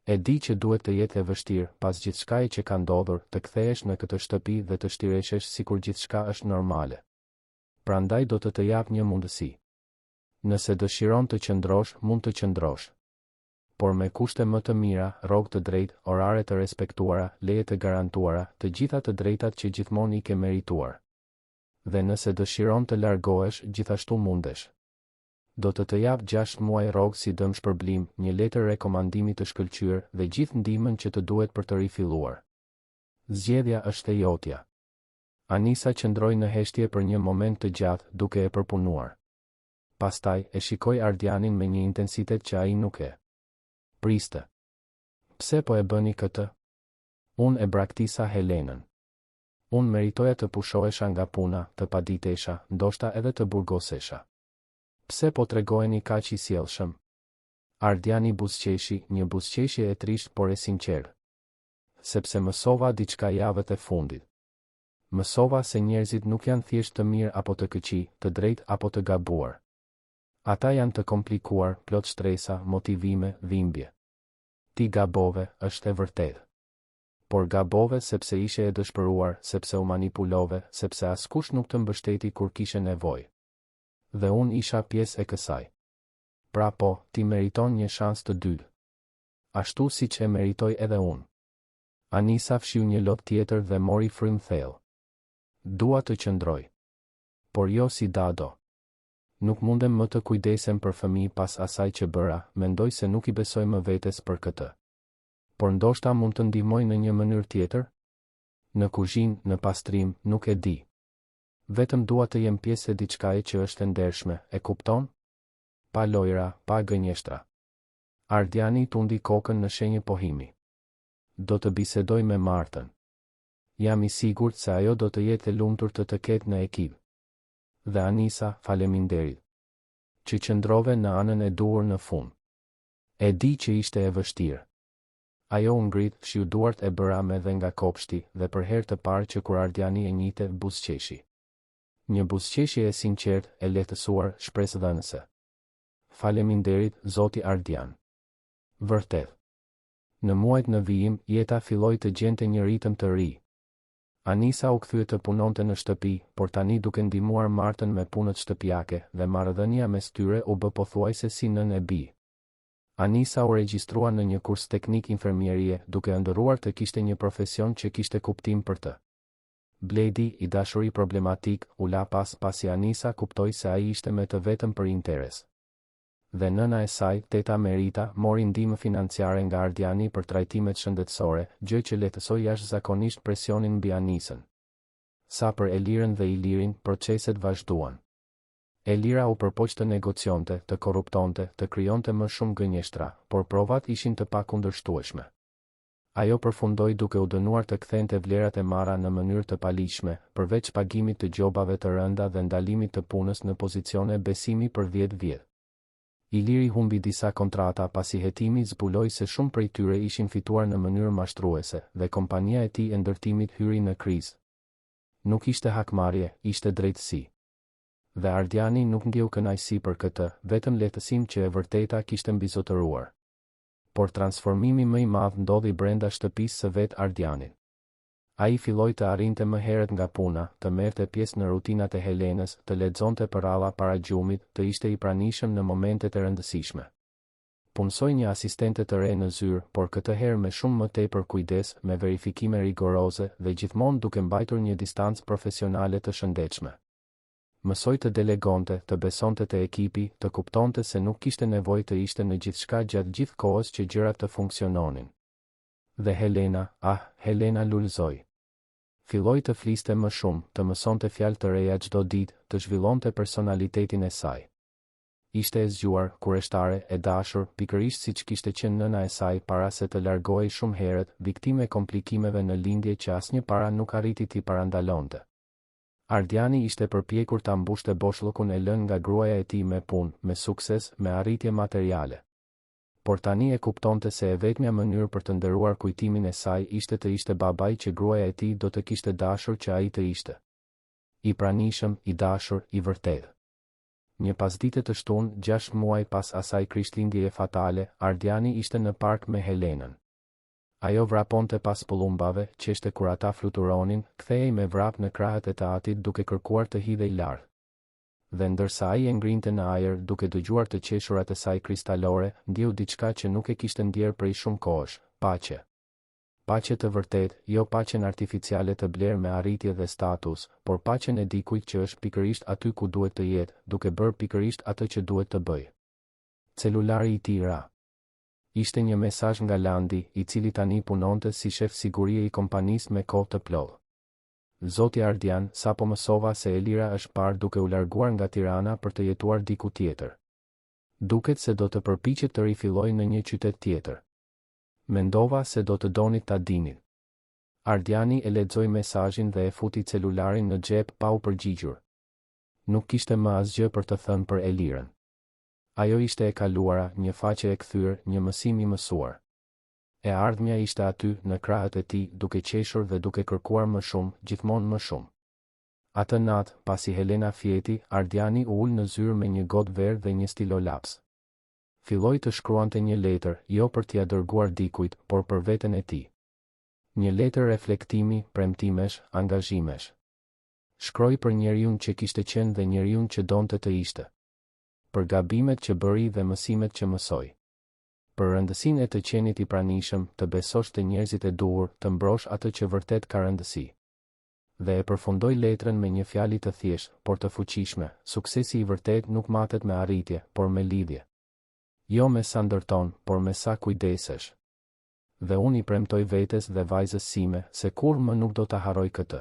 E di që duhet të jetë e vështirë, pas gjithçkaje që ka ndodhur, të kthehesh në këtë shtëpi dhe të shtireshesh sikur gjithçka është normale. Prandaj do të jap një mundësi. Nëse dëshiron të qëndrosh, mund të qëndrosh. Por me kushte më të mira, rrogë të drejtë, orare të respektuara, leje të garantuara, të gjitha të drejtat që gjithmonë I ke merituar. Dhe nëse dëshiron të largohesh, gjithashtu mundesh. Do të jap 6 muaj rrogë si dëm shpërblim, një letër rekomandimi të shkëlqyer dhe gjithë ndihmën që të duhet për të rifilluar. Zgjedhja është e jotja. Anisa qëndroi në heshtje për një moment të gjatë, duke e përpunuar. Pastaj, e shikoi Ardianin me një intensitet që ai nuk e priste. Pse po e bëni këtë? Unë e braktisa Helenën. Unë meritoja të pushohesha nga puna, të paditesha, ndoshta edhe të burgosesha. Pse po tregojeni kaq i sjellshëm? Ardiani buzëqeshi, një buzëqeshje e trisht por e sinqertë. Sepse mësova diçka javët e fundit. Mësova se njerëzit nuk janë thjesht të mirë apo të këqij, të drejtë apo të gabuar. Ata janë të komplikuar, plot shtresa, motivime, dhimbje. Ti gabove, është e vërtetë. Por gabove sepse ishe e dëshpëruar, sepse u manipulove, sepse askush nuk të mbështeti kur kishe nevojë. Dhe unë isha pjesë e kësaj. Pra po, ti meriton një shans të dytë. Ashtu siç e meritoj edhe unë. Anisa fshiu një lot tjetër dhe mori frym thellë. Dua të qëndroj. Por jo si Dado. Nuk mundem më të kujdesem për fëmijë pas asaj që bëra, mendoj se nuk i besoj më vetes për këtë. Por ndoshta mund të ndihmoj në një mënyrë tjetër? Në kuzhinë, në pastrim, nuk e di. Vetëm dua të jem pjesë e diçkaje që është e ndershme, e kupton? Pa lojra, pa gënjeshtra. Ardiani tundi kokën në shenjë pohimi. Do të bisedoj me Martën. Jam i sigurt se ajo do të jetë e lumtur të ketë në ekip. Dhe Anisa, faleminderit. Që qëndrove në anën e duhur në fund. E di që ishte e vështirë. Ajo u ngrit, fshiu duart e Bërame dhe nga kopshti, dhe për herë të parë që kur Ardiani e njihte buzëqeshi. Një buzëqeshje e sinqertë, e lehtësuar, shpresëdhënëse. Faleminderit, zoti Ardian. Vërtet. Në muajt në vijim, jeta filloi të gjente një ritëm të ri. Anisa u kthye të punonte në shtëpi, por tani duke ndihmuar Martën me punët shtëpiake dhe marrëdhënia mes tyre u bë pothuajse si nën e bij. Anisa u regjistrua në një kurs teknik infermierie, duke ëndërruar të kishte një profesion që kishte kuptim për të. Bledi, i dashuri problematik, u la pasi Anisa kuptoi se ai ishte me të vetëm për interes. Dhe nëna e saj, teta Merita, mori ndihmë financiare nga Ardiani për trajtimet shëndetësore, gjë që lehtësoi jashtëzakonisht presionin mbi Anisën. Sa për Elirën dhe Ilirin, proceset vazhduan. Elira u përpoq të negocionte, të korruptonte, të krijonte më shumë gënjeshtra, por provat ishin të pakundërshtueshme. Ajo përfundoi duke u dënuar të kthente vlerat e marra në mënyrë të paligjshme, përveç pagimit të gjobave të rënda dhe ndalimit të punës në pozicione besimi për 10 vjet. Iliri humbi disa kontrata pasi hetimi zbuloi se shumë prej tyre ishin fituar në mënyrë mashtruese dhe kompania e tij e ndërtimit hyri në krizë. Nuk ishte hakmarrje, ishte drejtësi. Dhe Ardiani nuk ndjeu kënaqësi për këtë, vetëm lehtësim që e vërteta kishte mbizotëruar. Por transformimi më i madh ndodhi brenda shtëpisë së vet Ardianit. Ai filloi të arrinte më herët nga puna, të merrte pjesë në rutinat e Helenës, të lexonte përralla para gjumit, të ishte i pranishëm në momentet e rëndësishme. Punsoi një asistente të re në zyrë, por këtë herë me shumë më tepër kujdes, me verifikime rigoroze dhe gjithmonë duke mbajtur një distancë profesionale të shëndetshme. Mësoi të delegonte, të besonte te ekipi, të kuptonte se nuk kishte nevojë të ishte në gjithçka gjatë gjithë kohës që gjërat të funksiononin. Dhe Helena, Helena lulëzoi. Filloi të fliste më shumë, të mësonte fjalë të reja çdo ditë, të zhvillonte personalitetin e saj. Ishte e zgjuar, kurioztare, e dashur, pikërisht siç kishte qenë nëna e saj para se të largohej shumë herët, viktime e komplikimeve në lindje që asnjë para nuk arriti t'i parandalonte. Ardiani ishte përpjekur ta mbushte boshllëkun e lënë nga gruaja e tij me punë, me sukses, me arritje materiale. Por tani e kuptonte se e vetmja mënyrë për të nderuar kujtimin e saj ishte të ishte babai që gruaja e tij do të kishte dashur që ai të ishte. I pranishëm, i dashur, i vërtetë. Një pasdite të shtunë, 6 muaj pas asaj krishtlindjeje fatale, Ardiani ishte në park me Helenën. Ajo vraponte pas pullumbave, qeshte kur ata fluturonin, kthehej me vrap në krahët e të atit duke kërkuar të hidhej lart. Dhe ndërsa ai e ngrinte në ajër duke dëgjuar të qeshurat e saj kristalore, ndjeu diçka që nuk e kishte ndjer prej shumë kohësh, paqe. Paqe të vërtet, jo paqen artificiale të blerë me arritje dhe status, por paqen e dikujt që është pikërisht aty ku duhet të jetë, duke bërë pikërisht atë që duhet të bëjë. Celulari i tij ra. Ishte një mesazh nga Landi, i cili tani punonte si shef sigurie i kompanisë me kohë të plotë. Zoti Ardian, sapo mësova se Elira është parë duke u larguar nga Tirana për të jetuar diku tjetër. Duket se do të përpiqet të rifillojë në një qytet tjetër. Mendova se do të donit ta dinit. Ardiani e lexoi mesazhin dhe e futi celularin në xhep pa u përgjigjur. Nuk kishte më asgjë për të thënë për Elirën. Ajo ishte e kaluara, një faqe e kthyer, një mësim i mësuar. E ardhmja ishte aty, në krahët e tij, duke qeshur dhe duke kërkuar më shumë, gjithmonë më shumë. Atë natë, pasi Helena fjeti, Ardiani u ul në zyrë me një gotë verë dhe një stilo laps. Filloi të shkruante një letër, jo për t'ia dërguar dikujt, por për veten e tij. Një letër reflektimi, premtimesh, angazhimesh. Shkroi për njeriun që kishte qenë dhe njeriun që donte të ishte. Për gabimet që bëri dhe mësimet që mësoi. Për rëndësinë e të qenit i pranishëm, të besosh te njerëzit e duhur, të mbrosh atë që vërtet ka rëndësi. Dhe e përfundoi letrën me një fjalë të thjeshtë, por të fuqishme: suksesi i vërtet nuk matet me arritje, por me lidhje. Jo me sa ndërton, por me sa kujdesesh. Dhe unë i premtoj vetes dhe vajzës sime se kur më nuk do ta harroj këtë.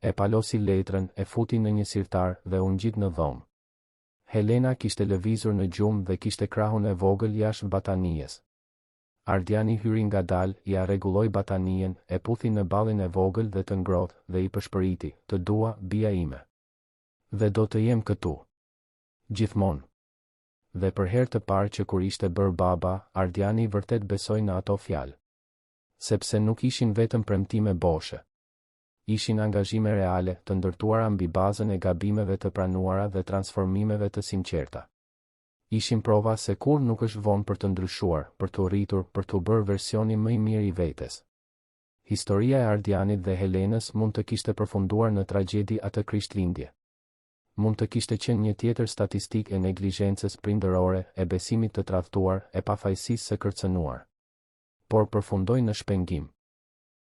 E palosi letrën, e futi në një sirtar dhe u ngjit në dhomë. Helena kishte lëvizur në gjumë dhe kishte krahun e vogël jashtë batanijes. Ardiani hyri ngadalë, ia rregulloi batanien, e puthi në ballin e vogël dhe të ngrohtë dhe i përshpëriti: "Të dua, bija ime. Dhe do të jem këtu. Gjithmonë." Dhe për herë të parë që kur ishte bërë baba, Ardiani vërtet besoi në ato fjalë. Sepse nuk ishin vetëm premtime boshe. Ishin angazhime reale, të ndërtuara mbi bazën e gabimeve të pranuara dhe transformimeve të sinqerta. Ishin prova se kur nuk është vonë për të ndryshuar, për të rritur, për të bërë versionin më i mirë i vetes. Historia e Ardianit dhe Helenës mund të kishte përfunduar në tragjedi atë Krishtlindje. Mund të kishte qenë një tjetër statistikë e neglizhencës prindërore, e besimit të tradhtuar, e pafajësisë së kërcënuar. Por përfundoi në shpengim.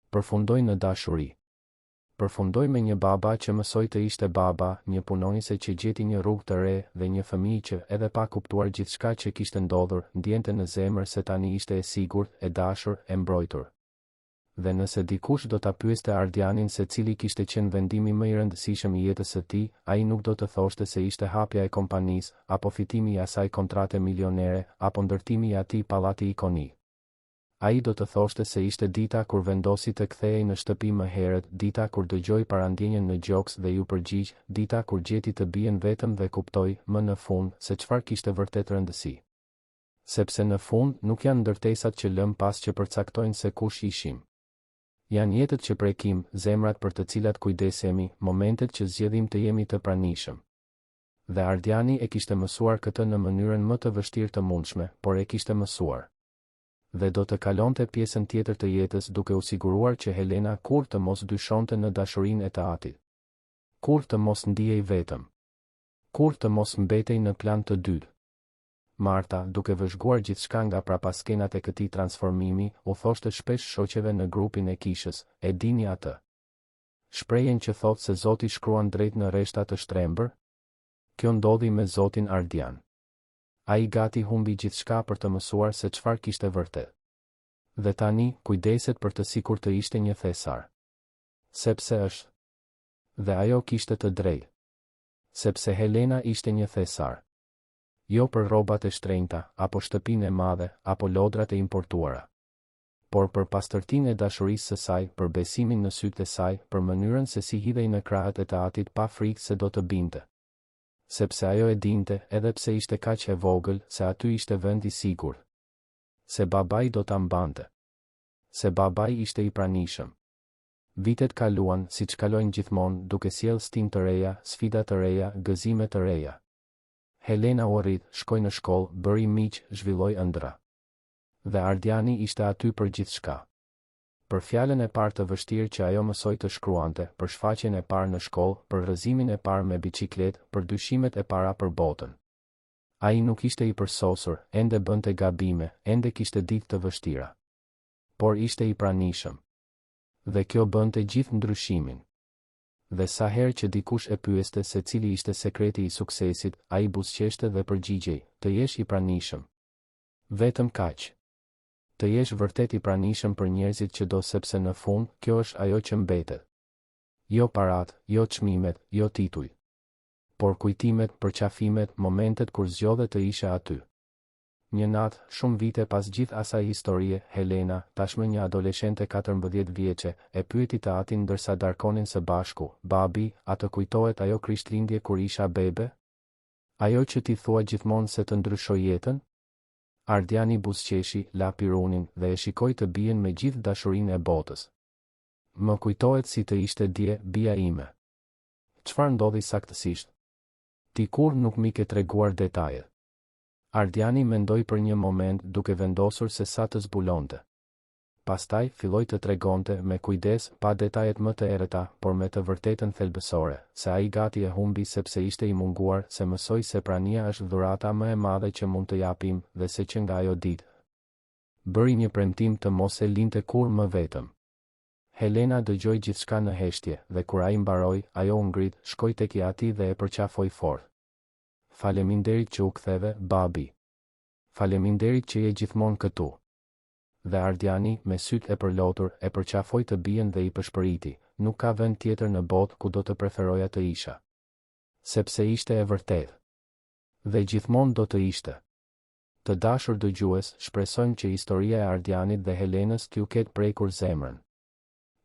Përfundoi në dashuri. Përfundoi me një baba që mësoi të ishte baba, një punonjëse që gjeti një rrugë të re dhe një fëmijë që, edhe pa kuptuar gjithçka që kishte ndodhur, ndjente në zemër se tani ishte e sigurt, e dashur, e mbrojtur. Dhe nëse dikush do ta pyeste Ardianin se cili kishte qenë vendimi më i rëndësishëm i jetës së tij, ai nuk do të thoshte se ishte hapja e kompanisë, apo fitimi i asaj kontrate milionere, apo ndërtimi i atij pallati ikonik. Ai do të thoshte se ishte dita kur vendosi të kthehej në shtëpi më herët, dita kur dëgjoi parandjenjen në gjoks dhe ju përgjigj, dita kur gjeti të bien vetëm dhe kuptoi, më në fund, se çfarë kishte vërtet rëndësi. Sepse në fund nuk janë ndërtesat që lëm pas që përcaktojnë se kush ishim. Janë jetët që prekim, zemrat për të cilat kujdesemi, momentet që zgjedhim të jemi të pranishëm. Dhe Ardiani e kishte mësuar këtë në mënyrën më të vështirë të mundshme, por e kishte mësuar. Dhe do të kalonte pjesën tjetër të jetës duke u siguruar që Helena kur të mos dyshonte në dashurinë e të atit. Kur të mos ndihej vetëm. Kur të mos mbetej në plan të dytë. Marta, duke vëzhguar gjithçka nga prapaskenat e këtij transformimi, u thoshte shpesh shoqeve në grupin e kishës: "E dini atë shprehjen që thotë se Zoti shkruan drejt në rreshta të shtrembër?" Kjo ndodhi me Zotin Ardian. Ai gati humbi gjithçka për të mësuar se çfarë kishte vërtet. Dhe tani, kujdeset për të sikur të ishte një thesar. Sepse është. Dhe ajo kishte të drejtë. Sepse Helena ishte një thesar. Jo për rrobat e shtrenjta, apo shtëpinë e madhe, apo lodrat e importuara. Por për pastërtinë e dashurisë së saj, për besimin në sytë e saj, për mënyrën se si hidhej në krahët e të atit pa frikë se do të binte. Sepse ajo e dinte, edhe pse ishte kaq e vogël, se aty ishte vendi sigurt. Se babai do ta mbante. Se babai ishte i pranishëm. Vitet kaluan, siç kalojnë gjithmonë, duke sjellë stin të reja, sfida të reja, gëzime të reja. Helena u rrit, shkoi në shkollë, bëri miq, zhvilloi ëndra. Dhe Ardiani ishte aty për gjithçka. Për fjalën e parë të vështirë që ajo mësoi të shkruante, për shfaqjen e parë në shkollë, për rrëzimin e parë me biçikletë, për dyshimet e para për botën. Ai nuk ishte i përsosur, ende bënte gabime, ende kishte ditë të vështira. Por ishte i pranishëm. Dhe kjo bënte gjithë ndryshimin. Dhe sa herë që dikush e pyeste se cili ishte sekreti i suksesit, ai buzëqeshte dhe përgjigjej: "Të jesh i pranishëm. Vetëm kaq. Të jesh vërtet i pranishëm për njerëzit që do, sepse në fund, kjo është ajo që mbetet. Jo parat, jo çmimet, jo tituj. Por kujtimet, përqafimet, momentet kur zgjodhe të ishe aty. Një natë, shumë vite pas gjithë asaj historie, Helena, tashmë një adoleshente 14 vjeçe, e pyeti të atin ndërsa darkonin së bashku: "Babi, a të kujtohet ajo Krishtlindje kur isha bebe? Ajo që ti thua gjithmonë se të ndryshoi jetën?" Ardiani buzëqeshi, la pirunin dhe e shikoi të bien me gjithë dashurinë e botës. "Më kujtohet si të ishte dje, bija ime. Çfarë ndodhi saktësisht? Ti kur nuk mi ke treguar detajet." Ardiani mendoi për një moment duke vendosur se sa të zbulonte. Pastaj filloi të tregonte me kujdes, pa detajet më të errëta, por me të vërtetën thelbësore, se ai gati e humbi sepse ishte i munguar, se mësoi se prania është dhurata më e madhe që mund të japim, dhe se që nga ajo ditë bëri një premtim të mos e linte kur më vetëm. Helena dëgjoi gjithçka në heshtje, dhe kur ai mbaroi, ajo u ngrit, shkoi tek i ati dhe e përqafoi fort. "Faleminderit që u ktheve, babi. Faleminderit që je gjithmonë këtu." Dhe Ardiani, me sytë e përlotur, e përqafoi të bien dhe i pëshpëriti: "Nuk ka vend tjetër në botë ku do të preferoja të isha. Sepse ishte e vërtetë. Dhe gjithmonë do të ishte." Të dashur dëgjues, shpresojmë që historia e Ardianit dhe Helenës t'ju ketë prekur zemrën.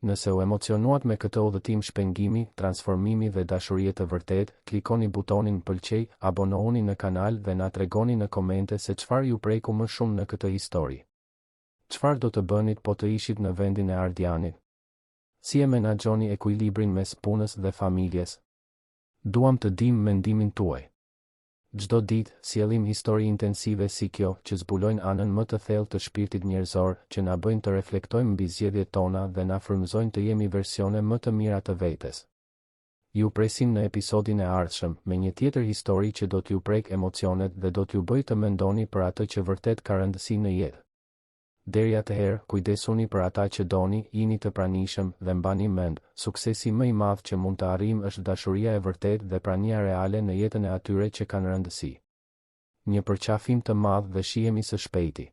Nëse u emocionuat me këtë udhëtim shpengimi, transformimi dhe dashurie të vërtet, klikoni butonin pëlqej, abonohuni në kanal dhe na tregoni në komente se çfarë ju preku më shumë në këtë histori. Çfarë do të bënit po të ishit në vendin e Ardianit? Si e menaxhoni ekuilibrin mes punës dhe familjes? Duam të dim mendimin tuaj. Çdo ditë sjellim histori intensive si kjo, që zbulojnë anën më të thellë të shpirtit njerëzor, që na bëjnë të reflektojmë mbi zgjedhjet tona dhe na frymëzojnë të jemi versione më të mira të vetes. Ju presim në episodin e ardhshëm me një tjetër histori që do t'ju prek emocionet dhe do t'ju bëjë të mendoni për atë që vërtet ka rëndësi në jetë. Deri atëherë, kujdesuni për ata që doni, jini të pranishëm dhe mbani mend, suksesi më i madh që mund të arrijmë është dashuria e vërtetë dhe prania reale në jetën e atyre që kanë rëndësi. Një përqafim të madh dhe shihemi së shpejti.